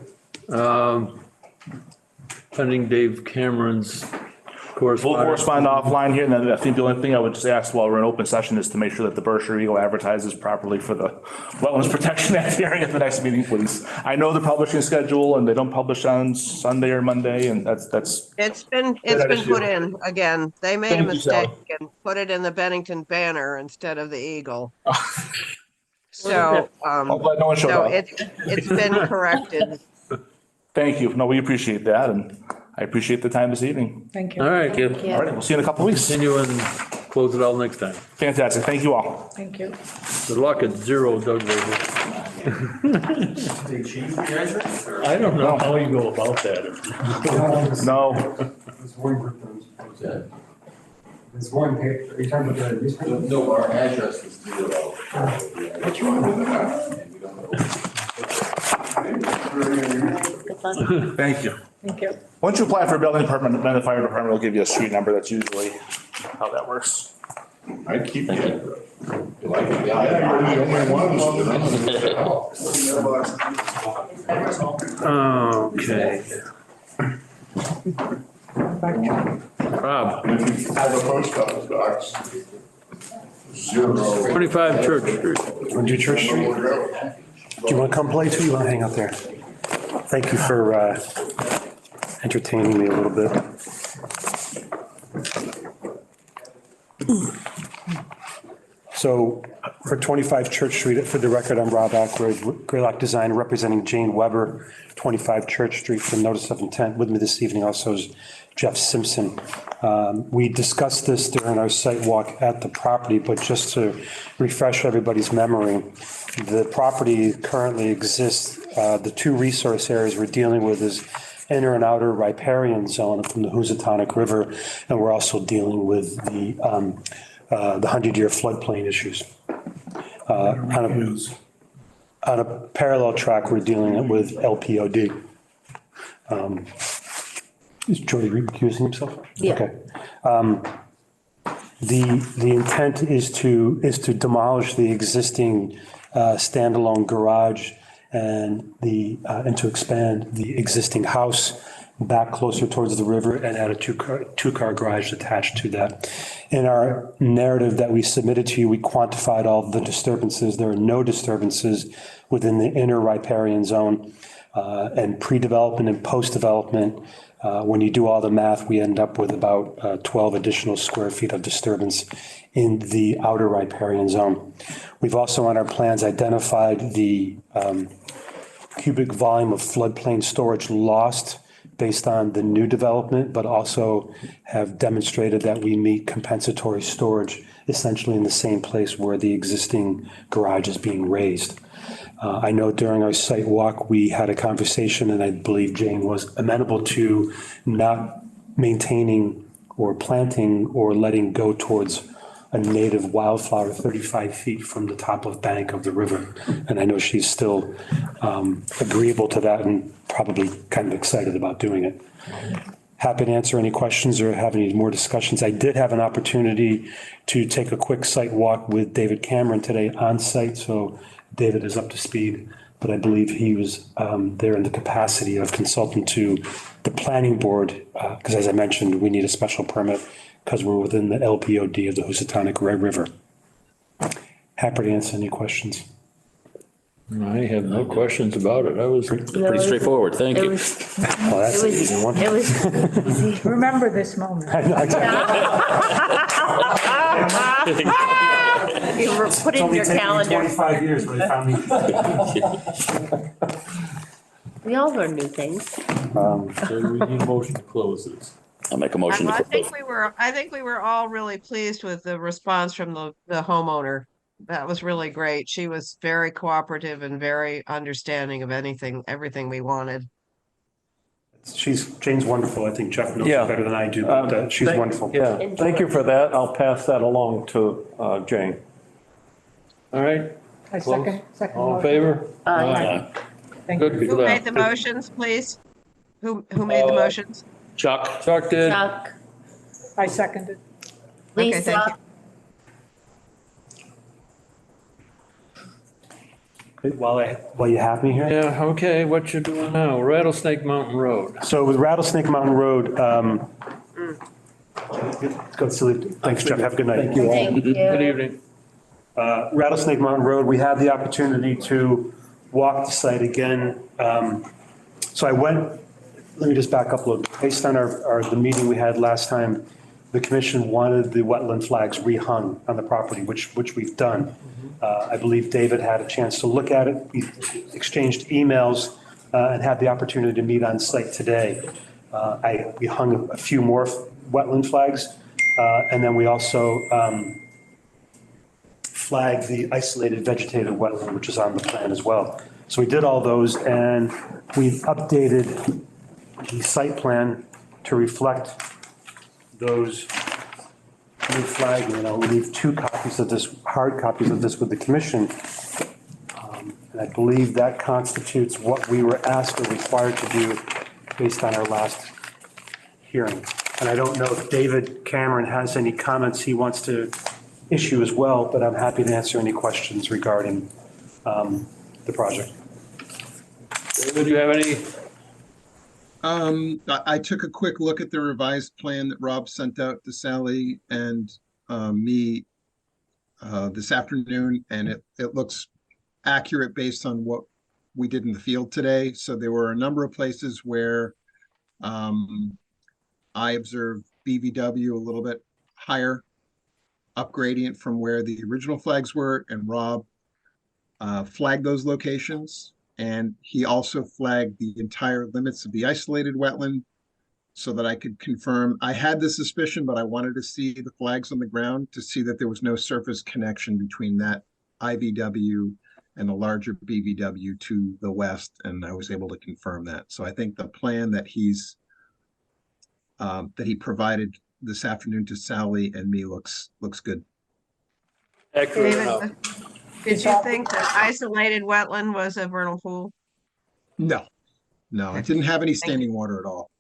Pending Dave Cameron's We'll correspondence. correspond offline here, and then I think the only thing I would just ask while we're in open session is to make sure that the Berkshire Eagle advertises properly for the Wetlands Protection Act hearing at the next meeting, please. I know the publishing schedule, and they don't publish on Sunday or Monday, and that's. It's been put in again. They made a Thank you, Sally. mistake and put it in the Bennington Banner instead of the Eagle. So, I'm glad no one showed so up. it's been corrected. Thank you. No, we appreciate that, and I appreciate the time this evening. Thank you. All right, you. All right, we'll see you in a couple of weeks. continue and close it all next time. Fantastic. Thank you all. Thank you. Good luck at 0, Doug. Baby. I don't know how you go about that. No, There's one paper, are you talking about the newspaper? No, our address is zero. Good luck. thank you. Thank you. Once you apply for a building permit, then the fire department will give you a street number. That's usually how that works. I keep the address. Okay. Rob, Have a post office box. 25 Church Street. Want to do Church Street? Do you want to come play too? You want to hang out there? Thank you for entertaining me a little bit. So for 25 Church Street, for the record, I'm Rob Ackroyd, Greylock Design, representing Jane Weber, 25 Church Street for notice of intent. With me this evening also is Jeff Simpson. We discussed this during our site walk at the property, but just to refresh everybody's memory, the property currently exists. The two resource areas we're dealing with is inner and outer riparian zone from the Housatonic River, and we're also dealing with the 100-year floodplain issues. On a parallel track, we're dealing with LPOD. Is Jody recusing himself? Yeah. Okay. The intent is to demolish the existing standalone garage and to expand the existing house back closer towards the river and add a two-car garage attached to that. In our narrative that we submitted to you, we quantified all the disturbances. There are no disturbances within the inner riparian zone, and pre-development and post-development. When you do all the math, we end up with about 12 additional square feet of disturbance in the outer riparian zone. We've also on our plans identified the cubic volume of floodplain storage lost based on the new development, but also have demonstrated that we meet compensatory storage essentially in the same place where the existing garage is being raised. I know during our site walk, we had a conversation, and I believe Jane was amenable to not maintaining or planting or letting go towards a native wildflower 35 feet from the top of bank of the river. And I know she's still agreeable to that and probably kind of excited about doing it. Happy to answer any questions or have any more discussions. I did have an opportunity to take a quick site walk with David Cameron today on site, so David is up to speed, but I believe he was there in the capacity of consultant to the planning board, because as I mentioned, we need a special permit because we're within the LPOD of the Housatonic River. Happy to answer any questions. I have no questions about it. I was, Pretty straightforward. Thank It you. was, Well, that's it an was, easy one. it was easy. Remember this moment. You were put in your calendar. 25 years, but I found We all learn new things. so we need a motion to close this. I'll make a motion to I close. think we were all really pleased with the response from the homeowner. That was really great. She was very cooperative and very understanding of everything we wanted. Jane's wonderful. I think Jeff knows Yeah. her better than I do, but she's Thank- wonderful. Yeah, thank you for that. I'll pass that along to Jane. All right? I Close. second All in motion. favor? Aye. Thank you. Good. Who made the motions, please? Who made the motions? Chuck? Chuck did. Chuck, I seconded. Okay, thank Lisa, While you have me here. Yeah, okay, what you doing now? Rattlesnake Mountain Road. So with Rattlesnake Mountain Road, go sleep. Thanks, Jeff. Have a good night. Thank you. thank Good you. evening. Rattlesnake Mountain Road, we had the opportunity to walk the site again. So I went, let me just back up a little. Based on the meeting we had last time, the commission wanted the wetland flags rehung on the property, which we've done. I believe David had a chance to look at it. We exchanged emails and had the opportunity to meet on site today. We hung a few more wetland flags, and then we also flagged the isolated vegetated wetland, which is on the plan as well. So we did all those, and we updated the site plan to reflect those new flagging. And I'll leave 2 copies of this, hard copies of this with the commission. And I believe that constitutes what we were asked or required to do based on our last hearing. And I don't know if David Cameron has any comments he wants to issue as well, but I'm happy to answer any questions regarding the project. David, do you have any? I took a quick look at the revised plan that Rob sent out to Sally and me this afternoon, and it looks accurate based on what we did in the field today. So there were a number of places where I observed BVW a little bit higher up gradient from where the original flags were, and Rob flagged those locations. And he also flagged the entire limits of the isolated wetland so that I could confirm. I had the suspicion, but I wanted to see the flags on the ground to see that there was no surface connection between that IVW and the larger BVW to the west, and I was able to confirm that. So I think the plan that he provided this afternoon to Sally and me looks good. Accurate David, enough. did you think that isolated wetland was a vernal pool? No, it didn't have any standing water at all.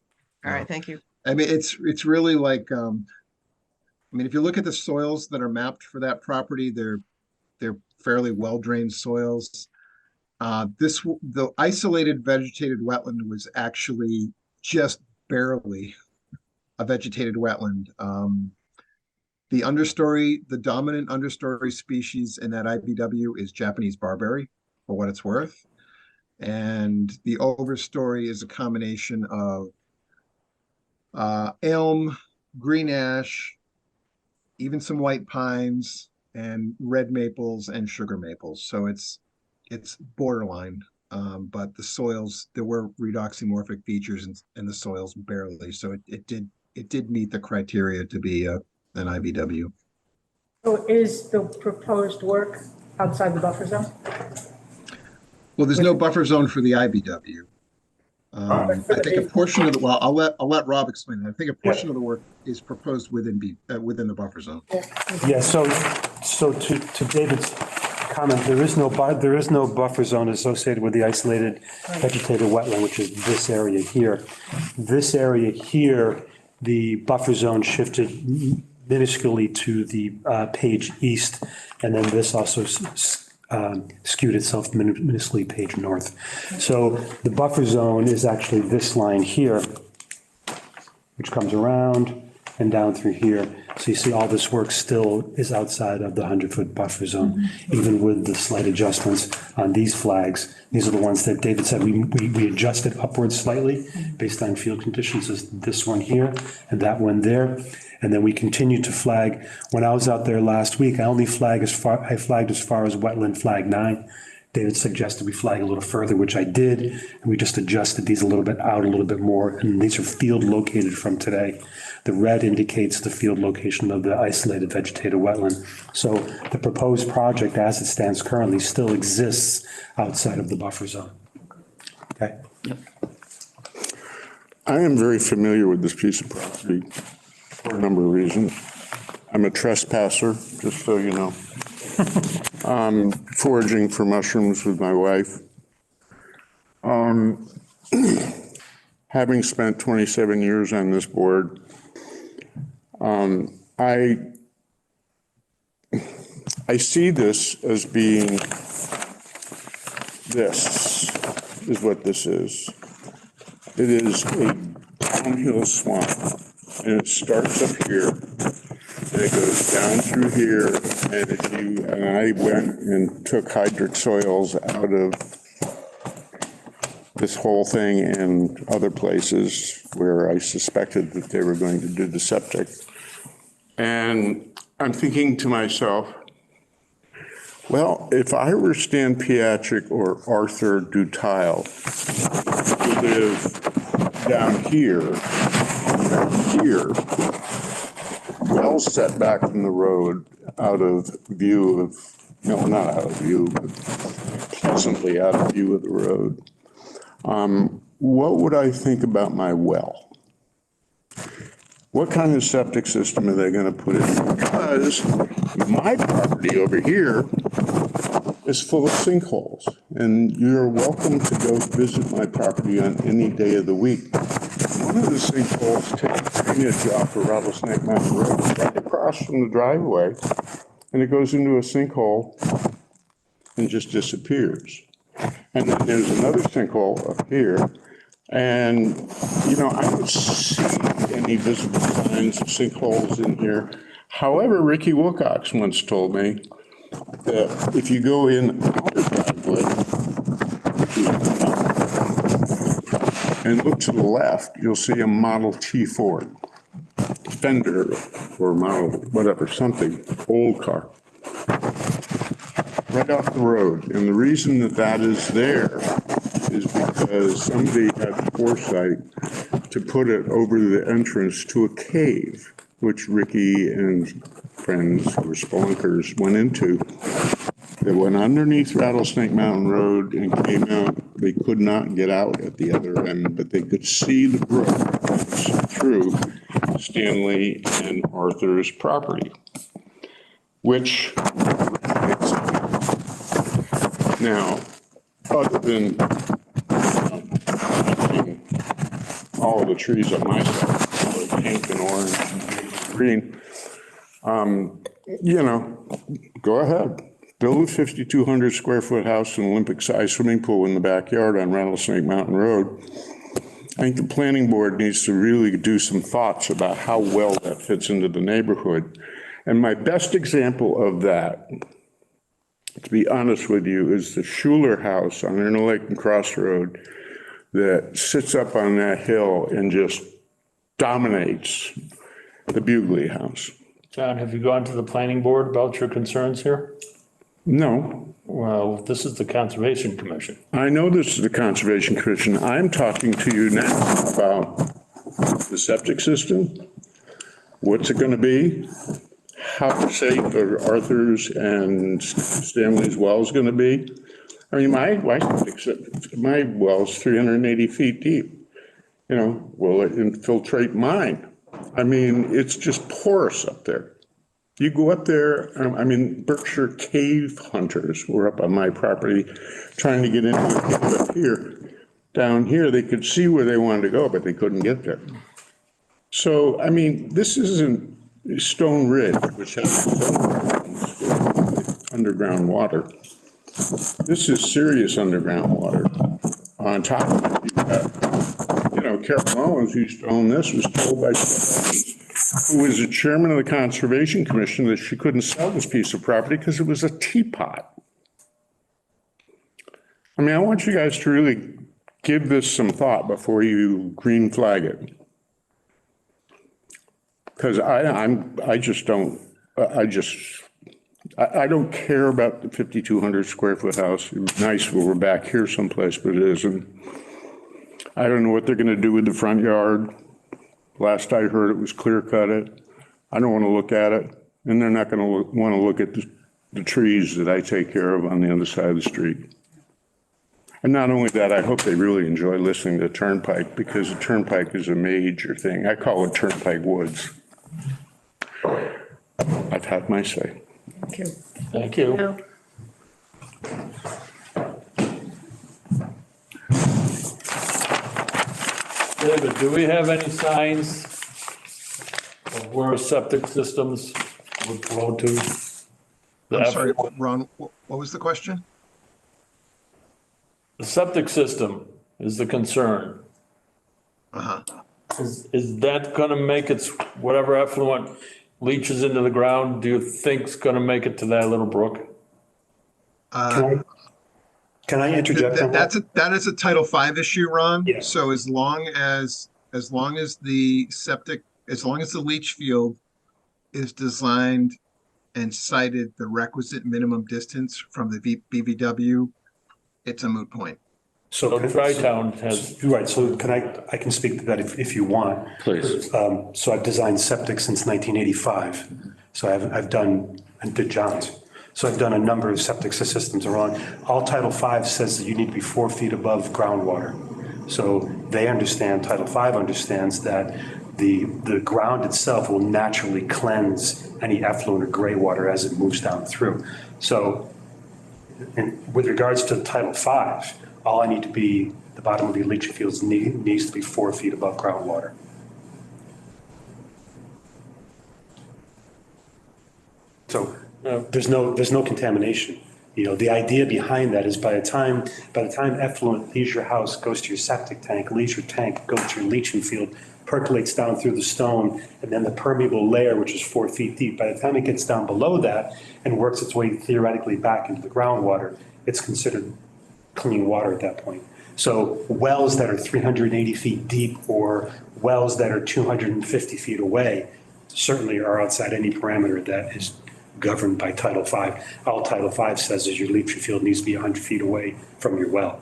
All right, thank you. I mean, it's really like, I mean, if you look at the soils that are mapped for that property, they're fairly well-drained soils. The isolated vegetated wetland was actually just barely a vegetated wetland. The dominant understory species in that IBW is Japanese barberry, for what it's worth. And the overstory is a combination of elm, green ash, even some white pines, and red maples and sugar maples. So it's borderline, but the soils, there were redoxymorphic features in the soils barely. So it did meet the criteria to be an IBW. So is the proposed work outside the buffer zone? Well, there's no buffer zone for the IBW. I think a portion of the, I'll let Rob explain that. I think a portion of the work is proposed within the buffer zone. Yeah, so to David's comment, there is no buffer zone associated with the isolated vegetated wetland, which is this area here. This area here, the buffer zone shifted minusculely to the page east, and then this also skewed itself minusculely page north. So the buffer zone is actually this line here, which comes around and down through here. So you see all this work still is outside of the 100-foot buffer zone, even with the slight adjustments on these flags. These are the ones that David said we adjusted upwards slightly based on field conditions, is this one here and that one there. And then we continue to flag. When I was out there last week, I flagged as far as wetland flag 9. David suggested we flag a little further, which I did, and we just adjusted these a little bit out a little bit more, and these are field located from today. The red indicates the field location of the isolated vegetated wetland. So the proposed project, as it stands currently, still exists outside of the buffer zone. Okay? I am very familiar with this piece of property for a number of reasons. I'm a trespasser, just so you know. Foraging for mushrooms with my wife. Having spent 27 years on this board, I see this as being, this is what this is. It is a downhill swamp, and it starts up here, and it goes down through here, and I went and took hydric soils out of this whole thing and other places where I suspected that they were going to do the septic. And I'm thinking to myself, well, if I were Stan Piatrick or Arthur Dutile to live down here, well set back from the road, out of view of, no, not out of view, but pleasantly out of view of the road, what would I think about my well? What kind of septic system are they going to put in? Because my property over here is full of sinkholes, and you're welcome to go visit my property on any day of the week. One of the sinkholes takes drainage off of Rattlesnake Mountain Road right across from the driveway, and it goes into a sinkhole and just disappears. And then there's another sinkhole up here. And, you know, I don't see any visible signs of sinkholes in here. However, Ricky Wilcox once told me that if you go in our driveway and look to the left, you'll see a Model T Ford, Fender or Model, whatever, something, old car, right off the road. And the reason that that is there is because somebody had the foresight to put it over the entrance to a cave, which Ricky and friends who were spelunkers went into. They went underneath Rattlesnake Mountain Road and came out. They could not get out at the other end, but they could see the brook through Stanley and Arthur's property, which now, other than all the trees on my side, like pink and orange and green, you know, go ahead. Build a 5,200 square foot house and Olympic sized swimming pool in the backyard on Rattlesnake Mountain Road. I think the planning board needs to really do some thoughts about how well that fits into the neighborhood. And my best example of that, to be honest with you, is the Schuler house on Interlake and Crossroad that sits up on that hill and just dominates the Bugley house. John, have you gone to the planning board about your concerns here? No. Well, this is the Conservation Commission. I know this is the Conservation Commission. I'm talking to you now about the septic system. What's it going to be? How safe are Arthur's and Stanley's wells going to be? I mean, my well's 380 feet deep. You know, will it infiltrate mine? I mean, it's just porous up there. You go up there, I mean, Berkshire cave hunters were up on my property trying to get into the cave up here. Down here, they could see where they wanted to go, but they couldn't get there. So, I mean, this isn't Stone Ridge, which has underground water. This is serious underground water. On top of it, you've got, you know, Carol Owens used to own this, was told by someone who was the chairman of the Conservation Commission that she couldn't sell this piece of property because it was a teapot. I mean, I want you guys to really give this some thought before you green flag it. Because I don't care about the 5,200 square foot house. It was nice if we were back here someplace, but it isn't. I don't know what they're going to do with the front yard. Last I heard, it was clear cut it. I don't want to look at it. And they're not going to want to look at the trees that I take care of on the other side of the street. And not only that, I hope they really enjoy listening to Turnpike, because the Turnpike is a major thing. I call it Turnpike Woods. I've had my say. Thank you. Thank you. No. David, do we have any signs of where septic systems would flow to? I'm sorry, Ron, what was the question? The septic system is the concern. Uh-huh. Is that gonna make its, whatever effluent leaches into the ground, do you think it's gonna make it to that little brook? Can I interject on that? That is a Title V issue, Ron. Yeah. So as long as the septic, as long as the leach field is designed and cited the requisite minimum distance from the BVW, it's a moot point. So Tri-Town has, Right, so I can speak to that if you want. Please. So I've designed septic since 1985. So I did John's. So I've done a number of septic systems around. All Title V says that you need to be 4 feet above groundwater. So they understand, Title V understands that the ground itself will naturally cleanse any effluent or gray water as it moves down through. So with regards to Title V, all I need to be, the bottom of the leaching fields needs to be 4 feet above groundwater. So there's no contamination. You know, the idea behind that is by the time effluent leaves your house, goes to your septic tank, leaves your tank, goes to your leaching field, percolates down through the stone, and then the permeable layer, which is 4 feet deep, by the time it gets down below that and works its way theoretically back into the groundwater, it's considered clean water at that point. So wells that are 380 feet deep or wells that are 250 feet away certainly are outside any parameter that is governed by Title V. All Title V says is your leaching field needs to be 100 feet away from your well.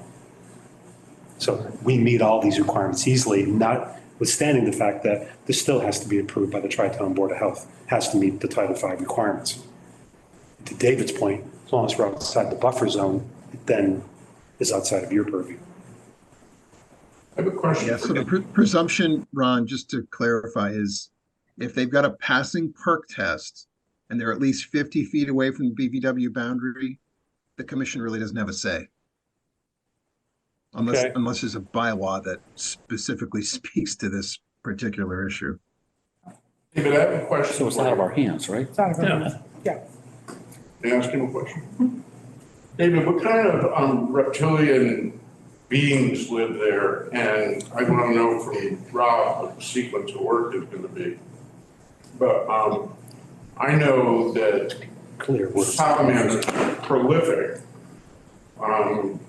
So we meet all these requirements easily, notwithstanding the fact that this still has to be approved by the Tri-Town Board of Health, has to meet the Title V requirements. To David's point, as long as we're outside the buffer zone, it then is outside of your purview. I have a question. Yeah, so the presumption, Ron, just to clarify, is if they've got a passing perk test and they're at least 50 feet away from the BVW boundary, the commission really doesn't have a say. Okay. Unless there's a bylaw that specifically speaks to this particular issue. David, I have a question. So it's out of our hands, right? yeah, Yeah. Can I ask him a question? David, what kind of reptilian beings live there? And I want to know from Rob what the sequence of work is going to be. But I know that salamanders are prolific.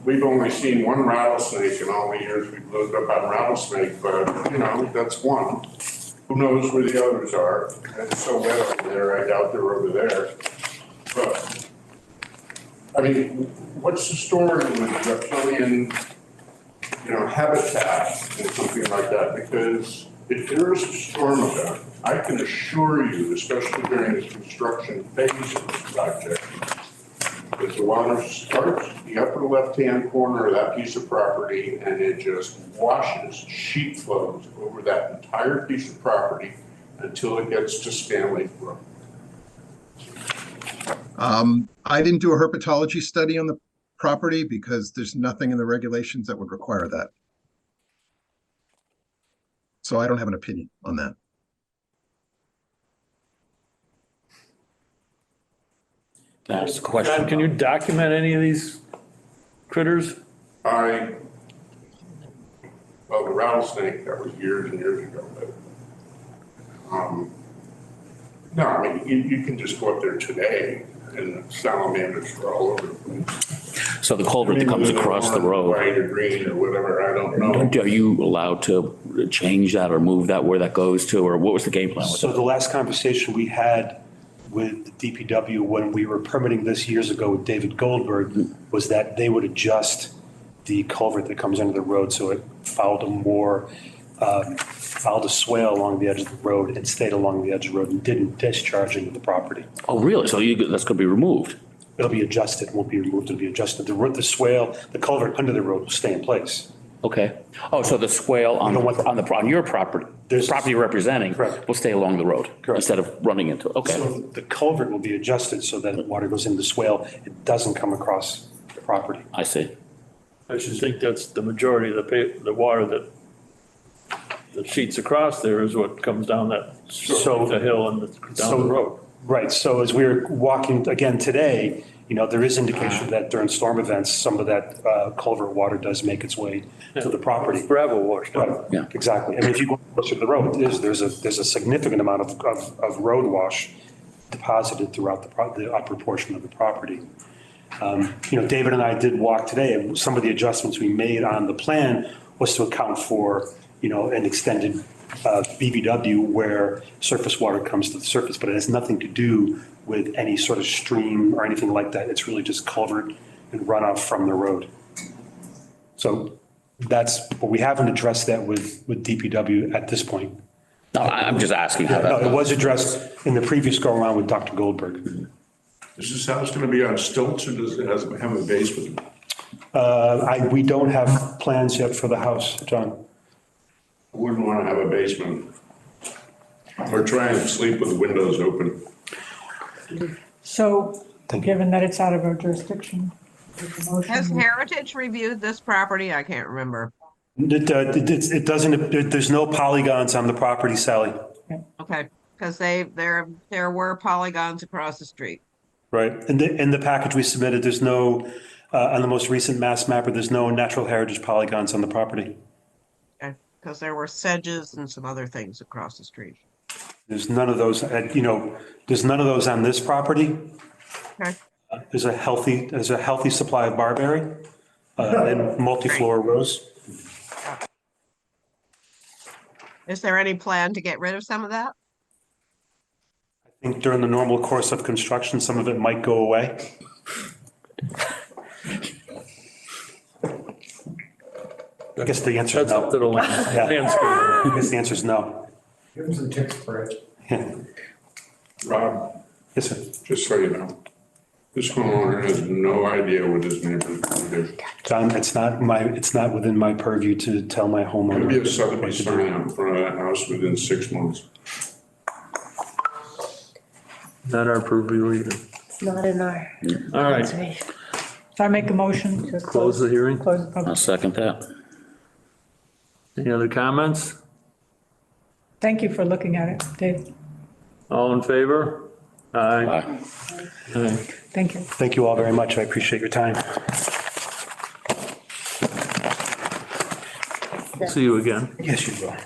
We've only seen one rattlesnake in all the years we've lived up on rattlesnake, but you know, that's one. Who knows where the others are? It's so wet over there, I doubt they're over there. But, I mean, what's the story with reptilian, habitat and something like that? Because if there is a storm event, I can assure you, especially during the construction phase of this project, as the water starts the upper left-hand corner of that piece of property and it just washes, sheet flows over that entire piece of property until it gets to Stanley Brook. I didn't do a herpetology study on the property because there's nothing in the regulations that would require that. So I don't have an opinion on that. That's the question. John, can you document any of these critters? Well, the rattlesnake, that was years and years ago, but, no, I mean, you can just go up there today and salamanders are all over the place. So the culvert that comes across the road, White or green or whatever, I don't know. are you allowed to change that or move that where that goes to, or what was the game plan with So it? the last conversation we had with the DPW when we were permitting this years ago with David Goldberg was that they would adjust the culvert that comes under the road so it followed a swale along the edge of the road and stayed along the edge of the road and didn't discharge into the property. Oh, really? So that's going to be removed? It'll be adjusted, won't be removed, it'll be adjusted. The swale, the culvert under the road will stay in place. Okay. Oh, so the swale on, You don't want- on your property, the property you're representing Correct. will stay along the road Correct. instead of running into it. Okay. So the culvert will be adjusted so that water goes into the swale, it doesn't come across the property. I see. I should think that's the majority of the water that sheets across there is what comes down that, the hill and down the road. Right, so as we were walking again today, there is indication that during storm events, some of that culvert water does make its way to the property. Gravel washed Right, out. Yeah. exactly. I mean, if you go closer to the road, there's a significant amount of road wash deposited throughout the upper portion of the property. David and I did walk today, and some of the adjustments we made on the plan was to account for, an extended BVW where surface water comes to the surface, but it has nothing to do with any sort of stream or anything like that. It's really just culvert and runoff from the road. So but we haven't addressed that with DPW at this point. No, I'm just asking how No, it that, was addressed in the previous go-around with Dr. Goldberg. Is this house going to be on stilts or does it have a basement? We don't have plans yet for the house, John. I wouldn't want to have a basement. Or try and sleep with the windows open. So, given that it's out of our jurisdiction. Has Heritage reviewed this property? I can't remember. It doesn't, there's no polygons on the property, Sally. Okay, because there were polygons across the street. Right. In the package we submitted, there's no, on the most recent mass mapper, there's no natural heritage polygons on the property. Okay, because there were sedges and some other things across the street. There's none of those, there's none of those on this property. Okay. There's a healthy supply of barberry and multi-floor rows. Is there any plan to get rid of some of that? I think during the normal course of construction, some of it might go away. I guess the answer is That's up to no. the landscape. I guess the answer is no. Give him some tips for it. Yeah. Rob, Yes, sir. just so you know, this homeowner has no idea what his neighbor's going to do. John, it's not within my purview to tell my homeowner. There'll be a Sotheby's sign out in front of that house within 6 months. Not our purview either. It's not in our. All right, conservation. So I make a motion to close the hearing. Close the I'll public. second that. Any other comments? Thank you for looking at it, Dave. All in favor? Aye. Bye. Aye. Thank you. Thank you all very much. I appreciate your time. See you again. Yes, you will.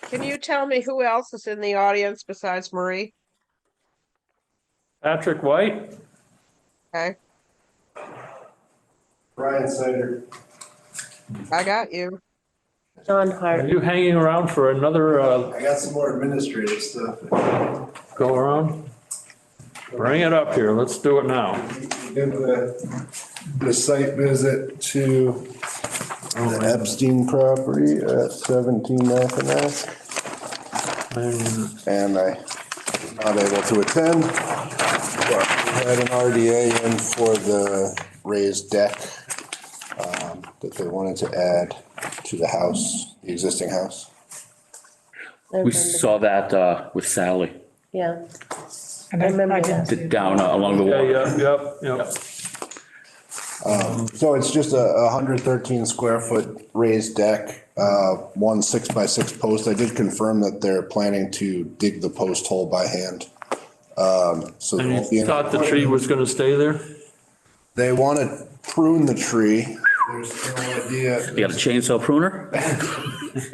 Can you tell me who else is in the audience besides Marie? Patrick White? Okay, Brian Sider. I got you. John Are Hart. you hanging around for another I got some more administrative stuff. go around? Bring it up here. Let's do it now. Did the site visit to the Epstein property at 17 Mackinac, and I was not able to attend, but we had an RDA in for the raised deck that they wanted to add to the house, the existing house. We saw that with Sally Yeah, And I remember didn't that. see it. down along the Yeah, wall. yep. So it's just a 113 square foot raised deck, one 6x6 post. I did confirm that they're planning to dig the post hole by hand. So there And won't be you any- thought the tree was gonna stay there? They want to prune the tree. There's no idea. You got a chainsaw pruner?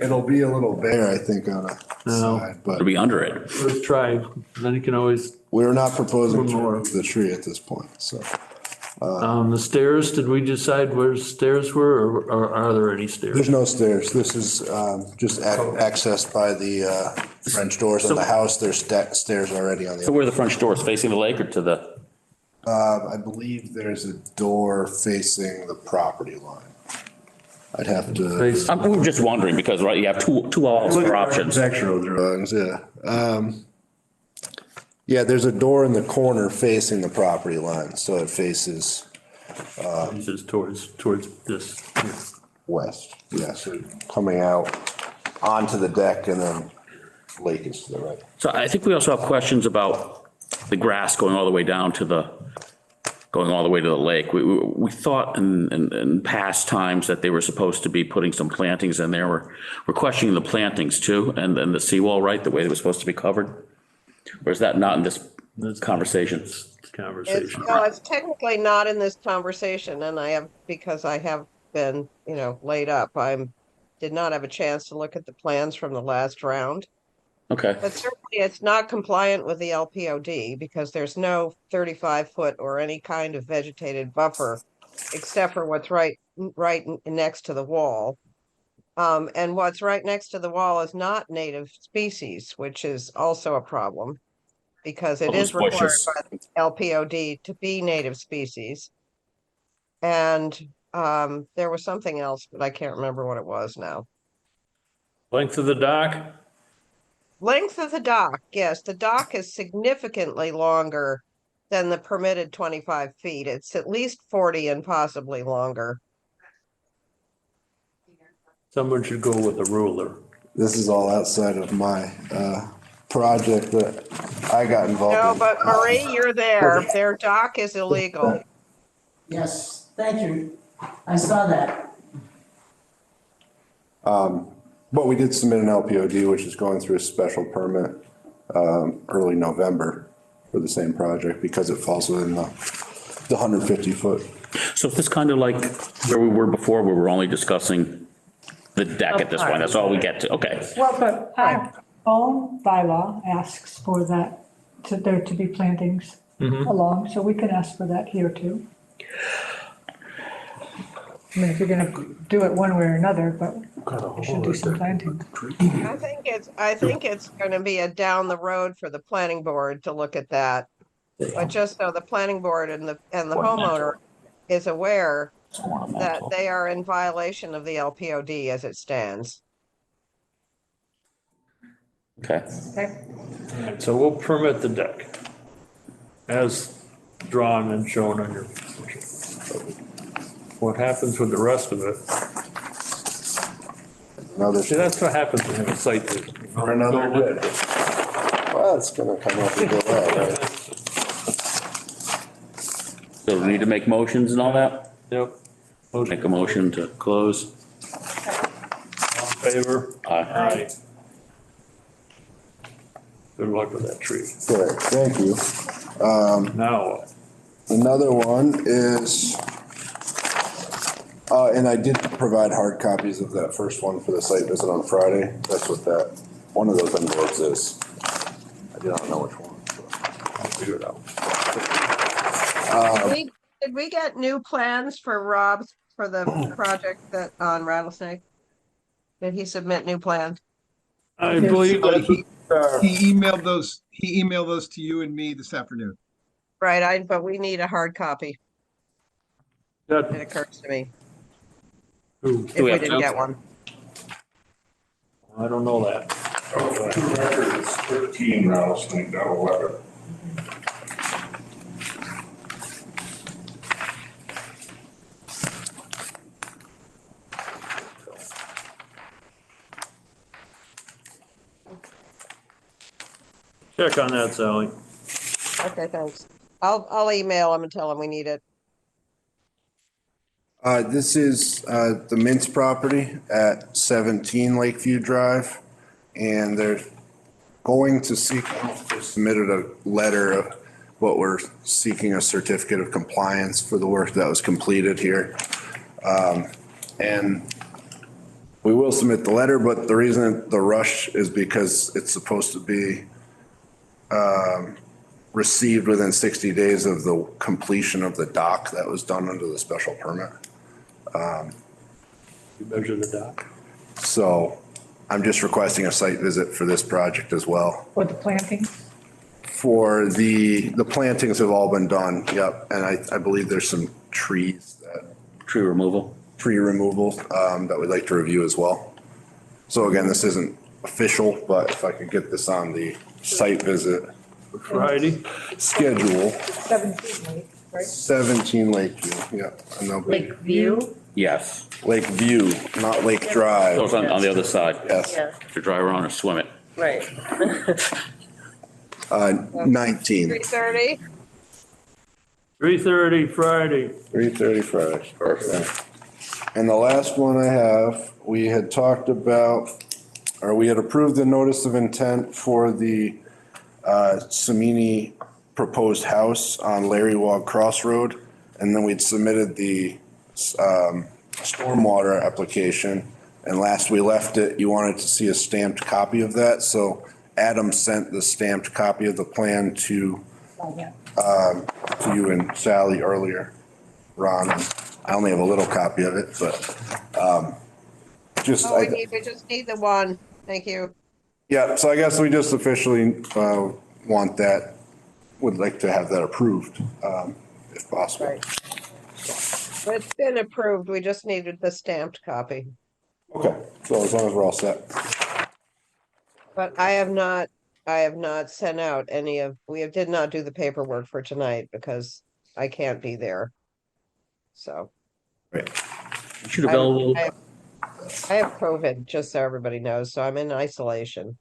It'll be a little bare, I think, on a No. side, but It'll be under it. Let's try. Then you can always, we're not proposing One to more. remove the tree at this point, so. the stairs, did we decide where stairs were or are there any stairs? There's no stairs. This is just accessed by the French doors on the house. There's stairs already on So the, where are the French doors, facing the lake or to the, I believe there's a door facing the property line. I'd have to. Face- we were just wondering because, right, you have two options. Architectural drawings, yeah. Yeah, there's a door in the corner facing the property line, so it faces This is towards this. west, yes, coming out onto the deck and then lake is to the right. So I think we also have questions about the grass going all the way down to going all the way to the lake. We thought in past times that they were supposed to be putting some plantings in there. We're questioning the plantings too, and the seawall, right, the way it was supposed to be covered? Or is that not in this conversation? Conversation. It's technically not in this conversation, and because I have been, laid up, did not have a chance to look at the plans from the last round. Okay, But certainly it's not compliant with the LPOD because there's no 35-foot or any kind of vegetated buffer except for what's right next to the wall. And what's right next to the wall is not native species, which is also a problem because it All those is required bushes. by the LPOD to be native species. And there was something else, but I can't remember what it was now. Length of the dock? Length of the dock, yes, the dock is significantly longer than the permitted 25 feet. It's at least 40 and possibly longer. Someone should go with a ruler. This is all outside of my project that I got involved No, in. but Marie, you're there. Their dock is illegal. Yes, thank you. I saw that. But we did submit an LPOD, which is going through a special permit early November for the same project because it falls within the 150-foot. so is this kind of like where we were before, where we're only discussing the deck at this point? That's all we get to, okay. Well, but our own bylaw asks for that, there to be plantings along, so we can ask for that here too. I mean, if you're gonna do it one way or another, but you should do some planting. I think it's gonna be a down the road for the planning board to look at that. But just so the planning board and the homeowner is aware that they are in violation of the LPOD as it stands. Okay, Okay. So we'll permit the deck as drawn and shown on your. What happens with the rest of it? See, that's what happens when you have a site visit. For another bid. Well, it's gonna come up and go that, right? so we need to make motions and all that? Yep. Make a motion to close. All in favor? Aye. Good luck with that tree. Good, thank you. Now what? Another one is, and I did provide hard copies of that first one for the site visit on Friday. That's what that, one of those envelopes is. I do not know which one. So I'll figure it out. Did we get new plans for Rob's, for the project that on Rattlesnake? Did he submit new plans? I believe that, He emailed those to you and me this afternoon. Right, but we need a hard copy. It that, occurs to me, ooh, if we didn't get one. I don't know that. Two records, 13 Rattlesnake, not 11. Check on that, Sally. Okay, thanks. I'll email him and tell him we need it. This is the Mintz property at 17 Lakeview Drive. And they're going to seek, they submitted a letter of what we're seeking a certificate of compliance for the work that was completed here. And we will submit the letter, but the reason the rush is because it's supposed to be received within 60 days of the completion of the dock that was done under the special permit. You measure the dock. So I'm just requesting a site visit for this project as well. For the planting, For the plantings have all been done, yep, and I believe there's some trees Tree removal. tree removal, that we'd like to review as well. So again, this isn't official, but if I could get this on the site visit Friday? schedule, 17, right? 17 Lakeview, yeah. And they'll be Lakeview? Yes. Lakeview, not Lake Drive. Goes on the other side. Yes, Yeah, To drive around or swim it. right. 19, 3:30? 3:30 Friday. 3:30 Friday. Perfect. And the last one I have, we had talked about, or we had approved the notice of intent for the Samini proposed house on Larry Wog Crossroad. And then we'd submitted the stormwater application. And last we left it, you wanted to see a stamped copy of that. So Adam sent the stamped copy of the plan to you and Sally earlier, Ron. I only have a little copy of it, but just, Oh, we just need the one. Thank you. yeah, so I guess we just officially want that, would like to have that approved, if possible. Right. It's been approved. We just needed the stamped copy. Okay, so as long as we're all set. But I have not sent out did not do the paperwork for tonight because I can't be there. So Right. You should available. I have COVID, just so everybody knows, so I'm in isolation.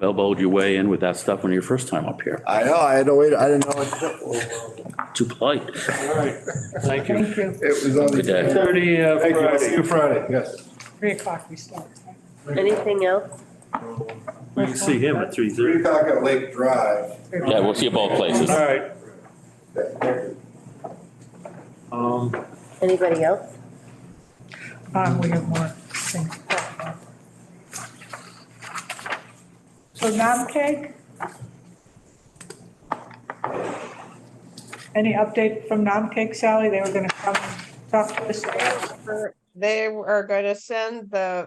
Elbowed your way in with that stuff when you were first time up here. I know, I had to wait, I didn't know what to Too polite. All right, thank you. Thank you. It was on the. Good day. 30 Thank you, see Friday. you Friday, yes. 3 o'clock we start. Anything else? We can see him at 3:30. 3 o'clock at Lake Drive. Yeah, we'll see you both places. All right. Anybody else? We have more things to talk about. So Namcake? Any update from Namcake, Sally? They were gonna come talk to us about. They are going to send I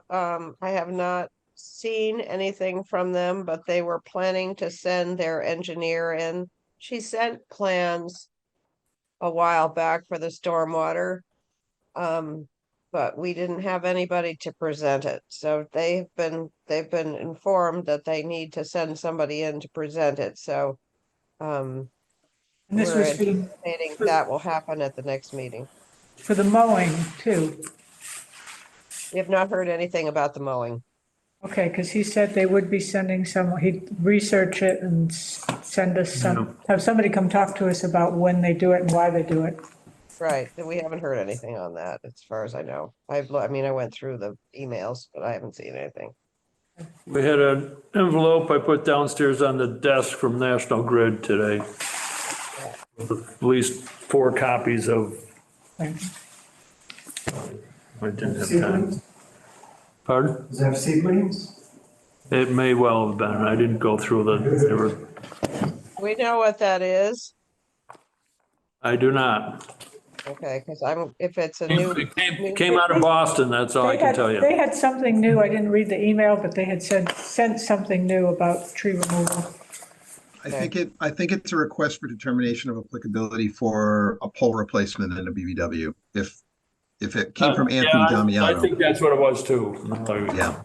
have not seen anything from them, but they were planning to send their engineer in. She sent plans a while back for the stormwater. But we didn't have anybody to present it. So they've been informed that they need to send somebody in to present it. So And this we're was for the, anticipating that will happen at the next meeting. for the mowing too. We have not heard anything about the mowing. Okay, because he said they would be sending someone, he'd research it and send us some, have somebody come talk to us about when they do it and why they do it. Right, we haven't heard anything on that, as far as I know. I went through the emails, but I haven't seen anything. We had an envelope I put downstairs on the desk from National Grid today. With at least 4 copies of, I didn't have time. Pardon? Does it have seedlings? It may well have been. I didn't go through there were, We know what that is. I do not. Okay, because if it's a new. It came out of Boston, that's all I can tell you. They had something new, I didn't read the email, but they had sent something new about tree removal. I think it's a request for determination of applicability for a pole replacement in a BBW. If it came from Anthony Yeah, I Damiano. think that's what it was too. Yeah.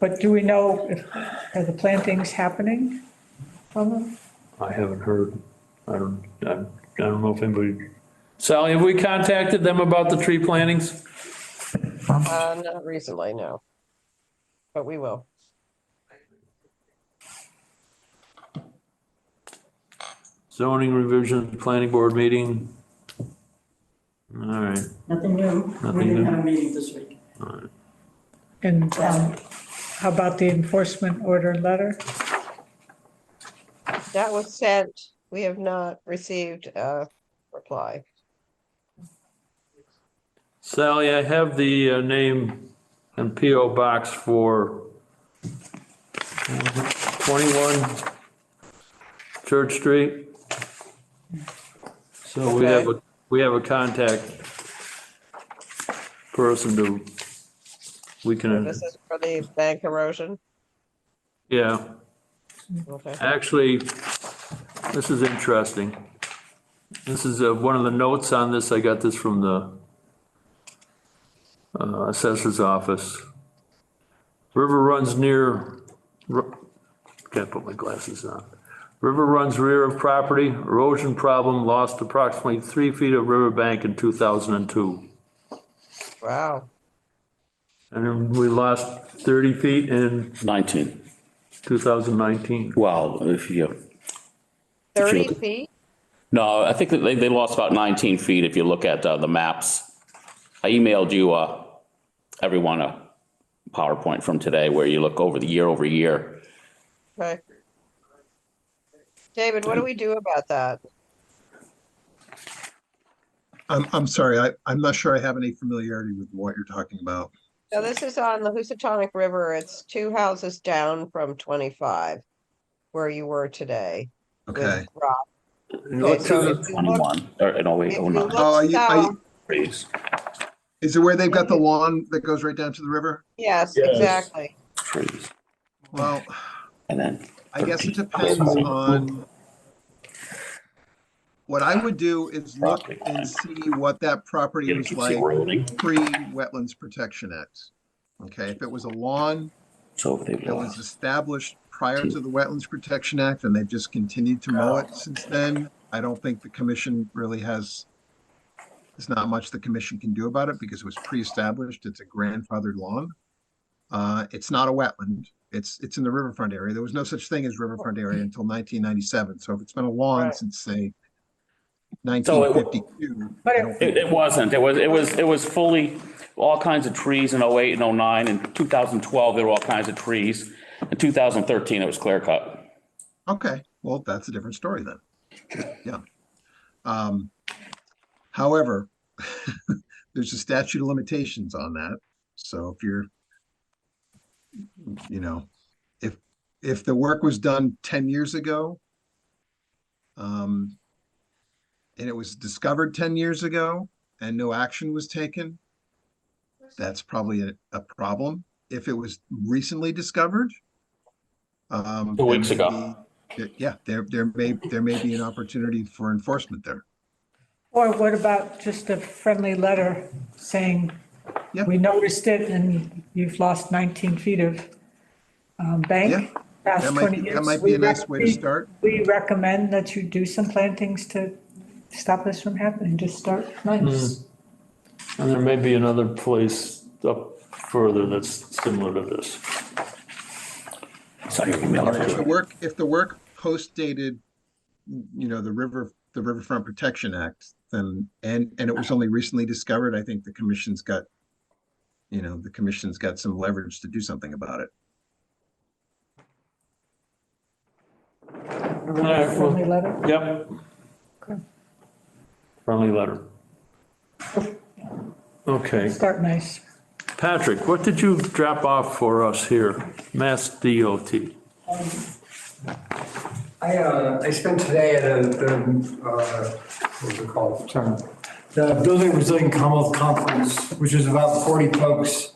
But do we know are the plantings happening from them? I haven't heard. I don't know if anybody. Sally, have we contacted them about the tree plantings? Not recently, no. But we will. Zoning revision, planning board meeting. All right, Nothing new. Nothing We didn't new. have a meeting this week. And how about the enforcement order letter? That was sent. We have not received a reply. Sally, I have the name and PO box for 21 Church Street. So we have a contact person we can, This is for the bank erosion. yeah. Okay. Actually, this is interesting. This is one of the notes on this. I got this from the assessor's office. River runs near Can't put my glasses on. River runs rear of property, erosion problem, lost approximately 3 feet of riverbank in 2002. Wow. And then we lost 30 feet in 19. 2019. Well, if you. 30 feet? No, I think that they lost about 19 feet if you look at the maps. I emailed you, everyone, a PowerPoint from today where you look over over year. Okay. David, what do we do about that? I'm sorry, I'm not sure I have any familiarity with what you're talking about. So this is on the Housatonic River. It's 2 houses down from 25, where you were today. Okay. With rock. Okay, so if you look, 21, or in 08, if you 09. look Oh, south, Trees. is it where they've got the lawn that goes right down to the river? yes, Yes. exactly. Trees. Well, And then. I guess it 13. depends on. What I would do is look and see what that property was Keeps like eroding. pre-Wetlands Protection Act. Okay, if it was a lawn So if they that was lost. established prior to the Wetlands Protection Act and they've just continued to mow it since then, I don't think the commission really has, there's not much the commission can do about it because it was pre-established. It's a grandfathered lawn. It's not a wetland. It's in the riverfront area. There was no such thing as riverfront area until 1997. So if it's been a lawn Right. since, say, So 1952, But I don't think. It wasn't. It was fully, all kinds of trees in 08 and 09. In 2012, there were all kinds of trees. In 2013, it was clear cut. Okay, well, that's a different story then. Yeah. However, there's a statute of limitations on that. So if you're, you know, if the work was done 10 years ago, and it was discovered 10 years ago and no action was taken, that's probably a problem. If it was recently discovered, 2 weeks ago. yeah, there may be an opportunity for enforcement there. Or what about just a friendly letter saying, Yeah. we noticed it and you've lost 19 feet of bank past That 20 might years. be a nice way to start. We recommend that you do some plantings to stop this from happening, just start nice. And there may be another place up further that's similar to this. So your email. If the work post-dated, the Riverfront Protection Act, then, and it was only recently discovered, I think the commission's got some leverage to do something about it. All right, well, Friendly letter? yep. Okay. Friendly letter. Okay, Start nice. Patrick, what did you drop off for us here? Mass DOT. I spent today at what's it called? Sorry. The Building Resilient Commonwealth Conference, which is about 40 folks,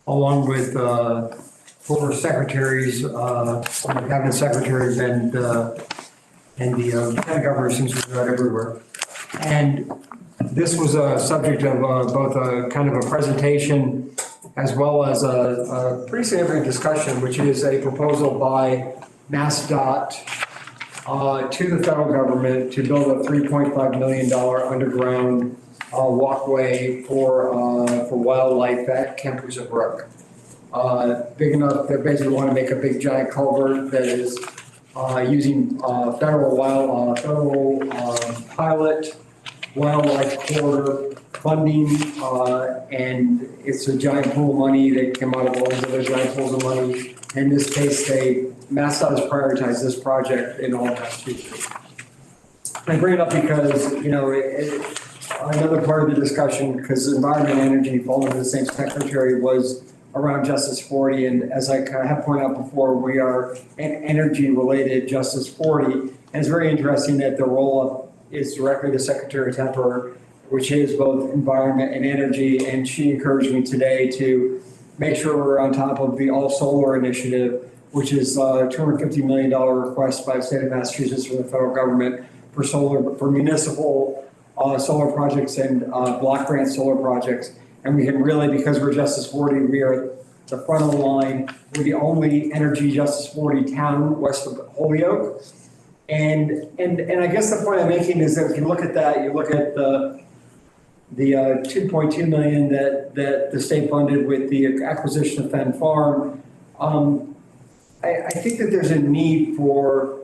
along with former secretaries, former cabinet secretaries, and the lieutenant governor seems to be out everywhere. And this was a subject of both a kind of a presentation as well as a pretty significant discussion, which is a proposal by MassDOT to the federal government to build a $3.5 million underground walkway for wildlife at Campusa Brook. Big enough that basically want to make a big giant culvert that is using federal pilot wildlife corridor funding, and it's a giant pool of money that came out of all these other giant pools of money. In this case, MassDOT has prioritized this project in all Massachusetts. I bring it up because, another part of the discussion, because environment and energy fall under the same secretary, was around Justice 40. And as I kind of have pointed out before, we are an energy-related Justice 40. And it's very interesting that the roll-up is directly to Secretary Tepper, which is both environment and energy. And she encouraged me today to make sure we're on top of the All Solar Initiative, which is a $250 million request by the state of Massachusetts from the federal government for municipal solar projects and block grant solar projects. And we can really, because we're Justice 40, we are the front of the line. We're the only Energy Justice 40 town west of Holyoke. And I guess the point I'm making is that if you look at that, you look at the 2.2 million that the state funded with the acquisition of Fenn Farm. I think that there's a need for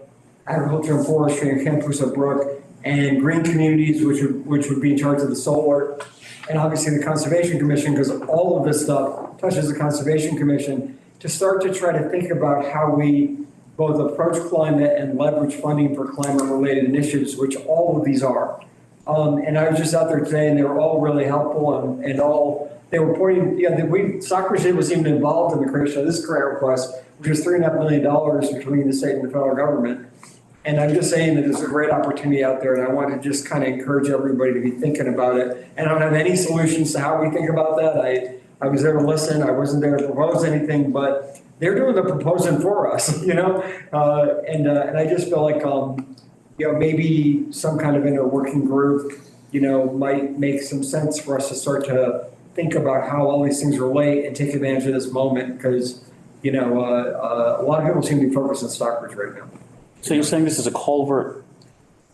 agriculture and forestry in Campusa Brook and green communities, which would be in charge of the solar, and obviously the Conservation Commission, because all of this stuff touches the Conservation Commission, to start to try to think about how we both approach climate and leverage funding for climate-related initiatives, which all of these are. And I was just out there today, and they were all really helpful, and all they were pointing. Stockbridge was even involved in the creation of this grant request, which was $3.5 million between the state and the federal government. And I'm just saying that there's a great opportunity out there, and I want to just kind of encourage everybody to be thinking about it. And I don't have any solutions to how we think about that. I was there to listen. I wasn't there to propose anything, but they're doing the proposing for us, and I just feel like, maybe some kind of inner working group, might make some sense for us to start to think about how all these things relate and take advantage of this moment, because, a lot of people seem to be focused on Stockbridge right now. So you're saying this is a culvert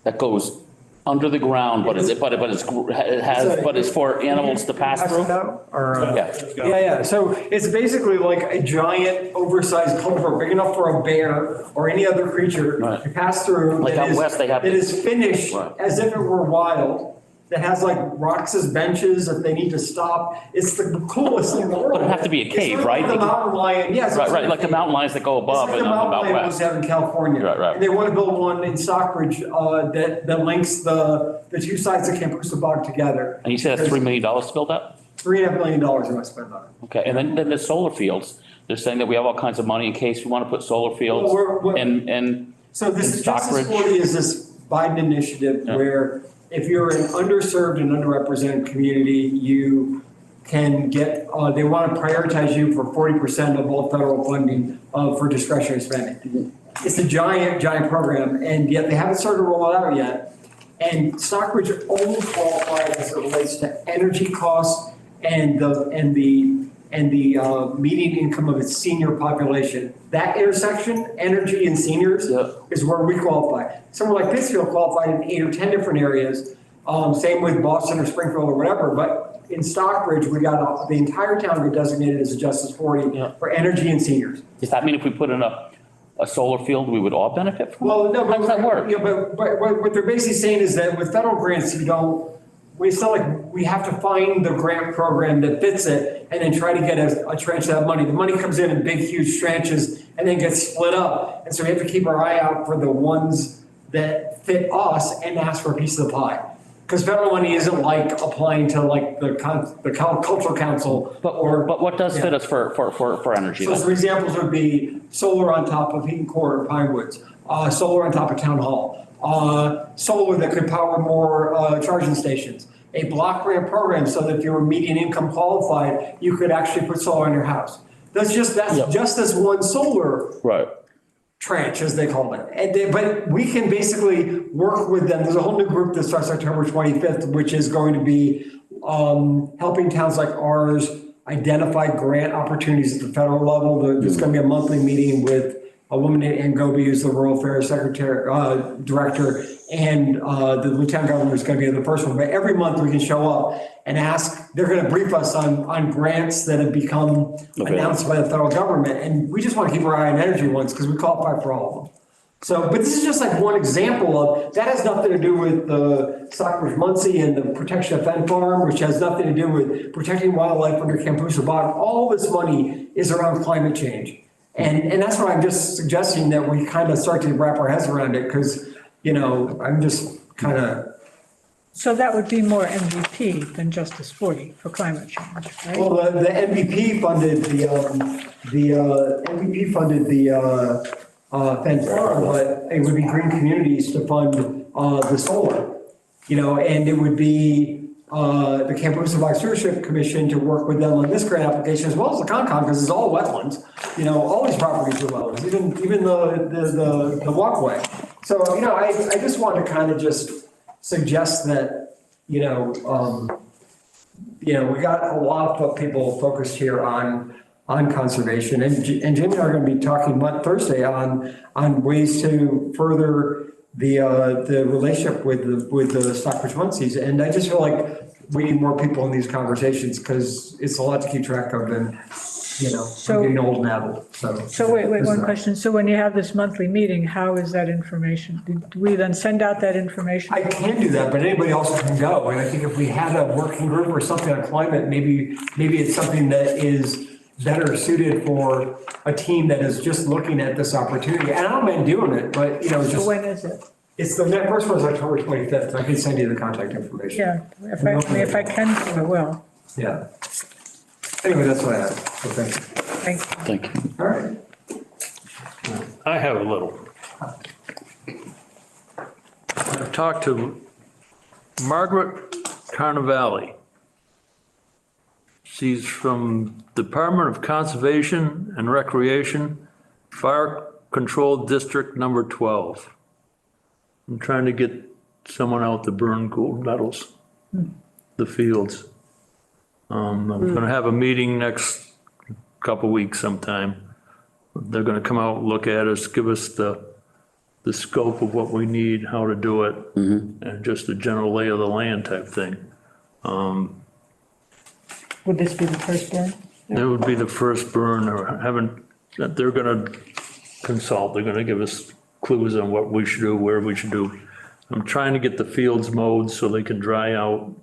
that goes under the ground, but it's for animals to pass through? Yeah. So it's basically like a giant oversized culvert, big enough for a bear or any other creature to pass through. Like out west, they have. It is finished as if it were wild. That has like rocks as benches if they need to stop. It's the coolest thing in the world. But it'd have to be a cave, right? Like the mountain lion, yes. Right, like the mountain lions that go above and out about west. They have in California. Right. And they want to build one in Stockbridge that links the two sides of Campusa Bog together. And you said that's $3 million to build that? $3.5 million you want to spend on it. Okay, and then the solar fields, they're saying that we have all kinds of money in case we want to put solar fields in So this Stockbridge. Justice 40 is this Biden initiative where if you're an underserved and underrepresented community, you can get, they want to prioritize you for 40% of all federal funding for discretionary spending. It's a giant program, and yet they haven't started to roll it out yet. And Stockbridge only qualifies as it relates to energy costs and the median income of its senior population. That intersection, energy and seniors, is where we qualify. Somewhere like Pittsfield qualified in 8 or 10 different areas. Same with Boston or Springfield or whatever. But in Stockbridge, we got the entire town got designated as a Justice 40 for energy and seniors. Does that mean if we put in a solar field, we would all benefit from it? Well, no, how does that work? But what they're basically saying is that with federal grants, it's not like we have to find the grant program that fits it and then try to get a tranche of that money. The money comes in big, huge tranches and then gets split up. And so we have to keep our eye out for the ones that fit us and ask for a piece of the pie. Because federal money isn't like applying to like the cultural council. But what does fit us for energy? So some examples would be solar on top of Heaton Court or Pine Woods, solar on top of Town Hall. Solar that could power more charging stations, a block grant program so that if you were median income qualified, you could actually put solar on your house. That's just this one solar tranche, as they call it. But we can basically work with them. There's a whole new group that starts October 25th, which is going to be helping towns like ours identify grant opportunities at the federal level. There's going to be a monthly meeting with a woman named Ann Goby, who's the Rural Affairs Director, and the Lieutenant Governor is going to be the first one. But every month we can show up and ask, they're going to brief us on grants that have become announced by the federal government. And we just want to keep our eye on energy ones because we qualify for all of them. So, but this is just like one example of, that has nothing to do with the Stockbridge Muncie and the protection of Fenn Farm, which has nothing to do with protecting wildlife under Campusa Bog. All this money is around climate change. And that's what I'm just suggesting, that we kind of start to wrap our heads around it, because, I'm just kind of. So that would be more MVP than Justice 40 for climate change, right? Well, the MVP funded Fenn Farm, but it would be green communities to fund the solar, and it would be the Campusa Bog Stewardship Commission to work with them on this grant application, as well as the Concom, because it's all wetlands. All these properties are wetlands, even the walkway. So, I just want to kind of just suggest that, we got a lot of people focused here on on conservation. And Jim and I are going to be talking Thursday on ways to further the relationship with the Stockbridge Muncies. And I just feel like we need more people in these conversations because it's a lot to keep track of, and I'm getting old and adult, so. So wait, one question. So when you have this monthly meeting, how is that information? Do we then send out that information? I can do that, but anybody else can go. And I think if we had a working group or something on climate, maybe it's something that is better suited for a team that is just looking at this opportunity. And I don't mind doing it, but So just. when is it? It's the first one is October 25th. I can send you the contact information. Yeah, if I can, I will. Yeah. Anyway, that's what I have. So thank you. Thank you. Thank you. All right. I have a little. I've talked to Margaret Carnavale. She's from Department of Conservation and Recreation, Fire Control District Number 12. I'm trying to get someone out to burn gold medals, the fields. I'm gonna have a meeting next couple weeks sometime. They're gonna come out, look at us, give us the scope of what we need, how to do it, and just a general lay of the land type thing. Would this be the first burn? It would be the first burn, or they're gonna consult, they're gonna give us clues on what we should do, where we should do. I'm trying to get the fields mowed so they can dry out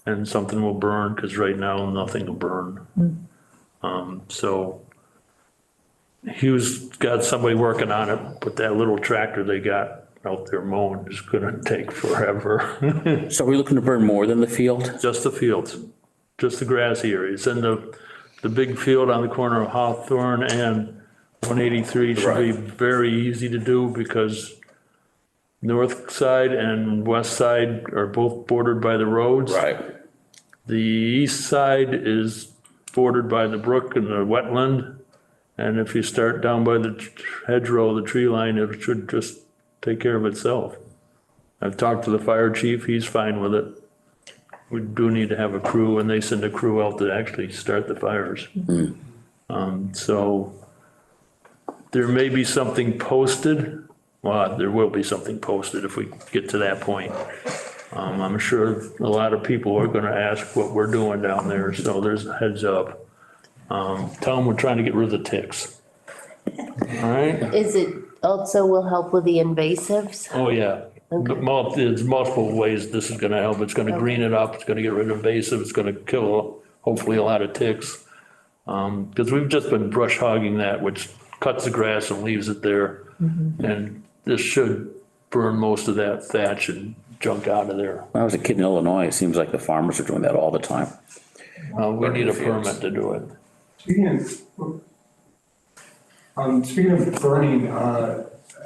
and something will burn, because right now nothing will burn. So Hugh's got somebody working on it, but that little tractor they got out there mowing is gonna take forever. So are we looking to burn more than the field? Just the fields, just the grassy areas, and the big field on the corner of Hawthorne and 183 should be very easy to do, because north side and west side are both bordered by the roads. Right. The east side is bordered by the brook and the wetland. And if you start down by the hedgerow, the tree line, it should just take care of itself. I've talked to the fire chief, he's fine with it. We do need to have a crew, and they send a crew out to actually start the fires. So there may be something posted. Well, there will be something posted if we get to that point. I'm sure a lot of people are gonna ask what we're doing down there, so there's a heads up. Tell them we're trying to get rid of the ticks. All right? Is it also will help with the invasives? Oh, yeah. There's multiple ways this is gonna help. It's gonna green it up, it's gonna get rid of invasive, it's gonna kill, hopefully, a lot of ticks. Because we've just been brush hogging that, which cuts the grass and leaves it there. And this should burn most of that thatch and junk out of there. When I was a kid in Illinois, it seems like the farmers are doing that all the time. We need a permit to do it. Speaking of burning,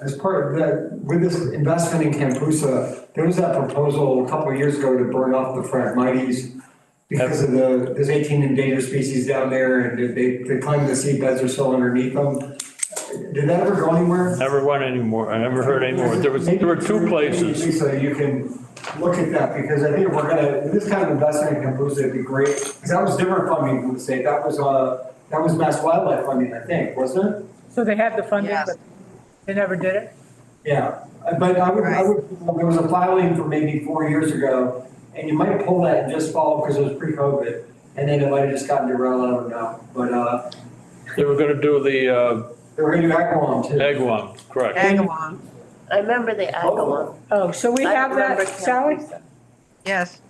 as part of that, with this investment in Campusa, there was that proposal a couple of years ago to burn off the Phragmites because of there's 18 endangered species down there, and they claim the seedbeds are still underneath them. Did that ever go anywhere? Never went anymore. I never heard anymore. There were two places. Lisa, you can look at that, because I think if we're gonna, with this kind of investment in Campusa, it'd be great. Because that was different funding from the state. That was Mass Wildlife funding, I think, wasn't it? So they had the funding, Yes. but they never did it? Yeah, but I would, there was a filing from maybe 4 years ago, and you might pull that and just follow, because it was pre-COVID, and then it might have just gotten derailed, I don't know. But, They were gonna do the, they were gonna do Agawam too. Agawam, correct. Agawam, I remember the Agawam. Oh, so we I have remember that, Sally? Campusa. yes,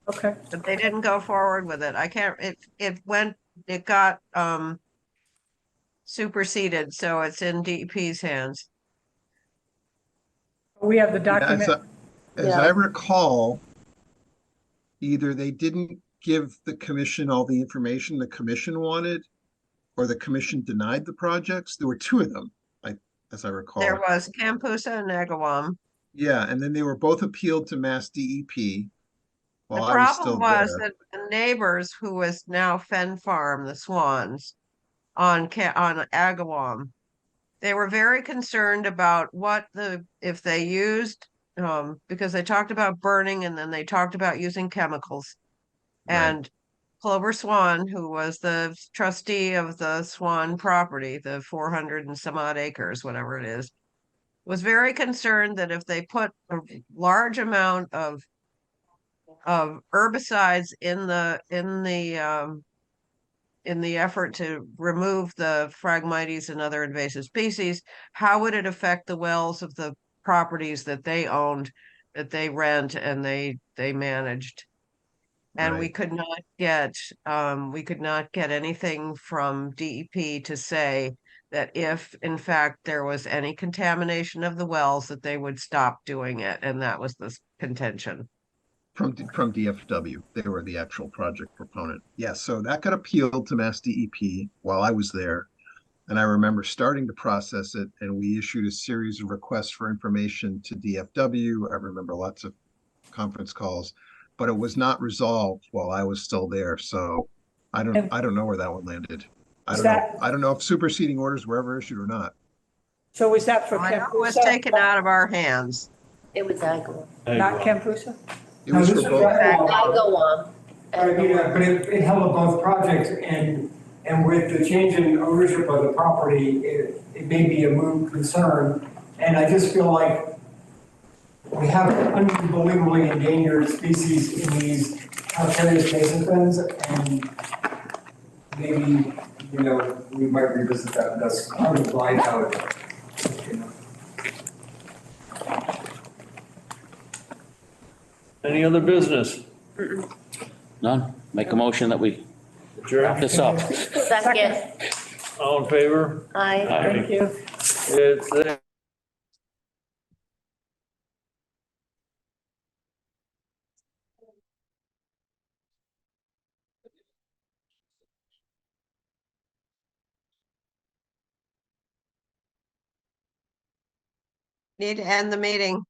Okay. but they didn't go forward with it. I can't, it got, superseded, so it's in DEP's hands. We have the As document. as I recall, either they didn't give the commission all the information the commission wanted, or the commission denied the projects. There were two of them, as I recall. There was Campusa and Agawam. Yeah, and then they were both appealed to Mass DEP The while I was still problem was there. that the neighbors, who is now Fen Farm, the Swans, on Agawam, they were very concerned about if they used, because they talked about burning and then they talked about using chemicals. Right. And Clover Swan, who was the trustee of the Swan property, the 400 and some odd acres, whatever it is, was very concerned that if they put a large amount of herbicides in the effort to remove the Phragmites and other invasive species, how would it affect the wells of the properties that they owned, that they rent and they managed? And we Right. we could not get anything from DEP to say that if in fact there was any contamination of the wells, that they would stop doing it. And that was the contention. From DFW, they were the actual project proponent. Yeah, so that got appealed to Mass DEP while I was there. And I remember starting to process it, and we issued a series of requests for information to DFW. I remember lots of conference calls, but it was not resolved while I was still there. So I don't know where that one landed. Is that- I don't know if superseding orders were ever issued or not. So was that for I know it was Campusa? taken out of our hands. It was Agawam. Not Campusa? It was No, for this both. Agawam. But I mean, but it held both projects and with the change in ownership of the property, it may be a moot concern. And I just feel like we have unbelievably endangered species in these calcareous basin beds, and maybe, you know, we might revisit that. That's kind of blind how it, you know. Any other business? None? Make a motion that we Adjourn? wrap this up. Second. All in favor? Aye. Thank you. It's there. Need to end the meeting.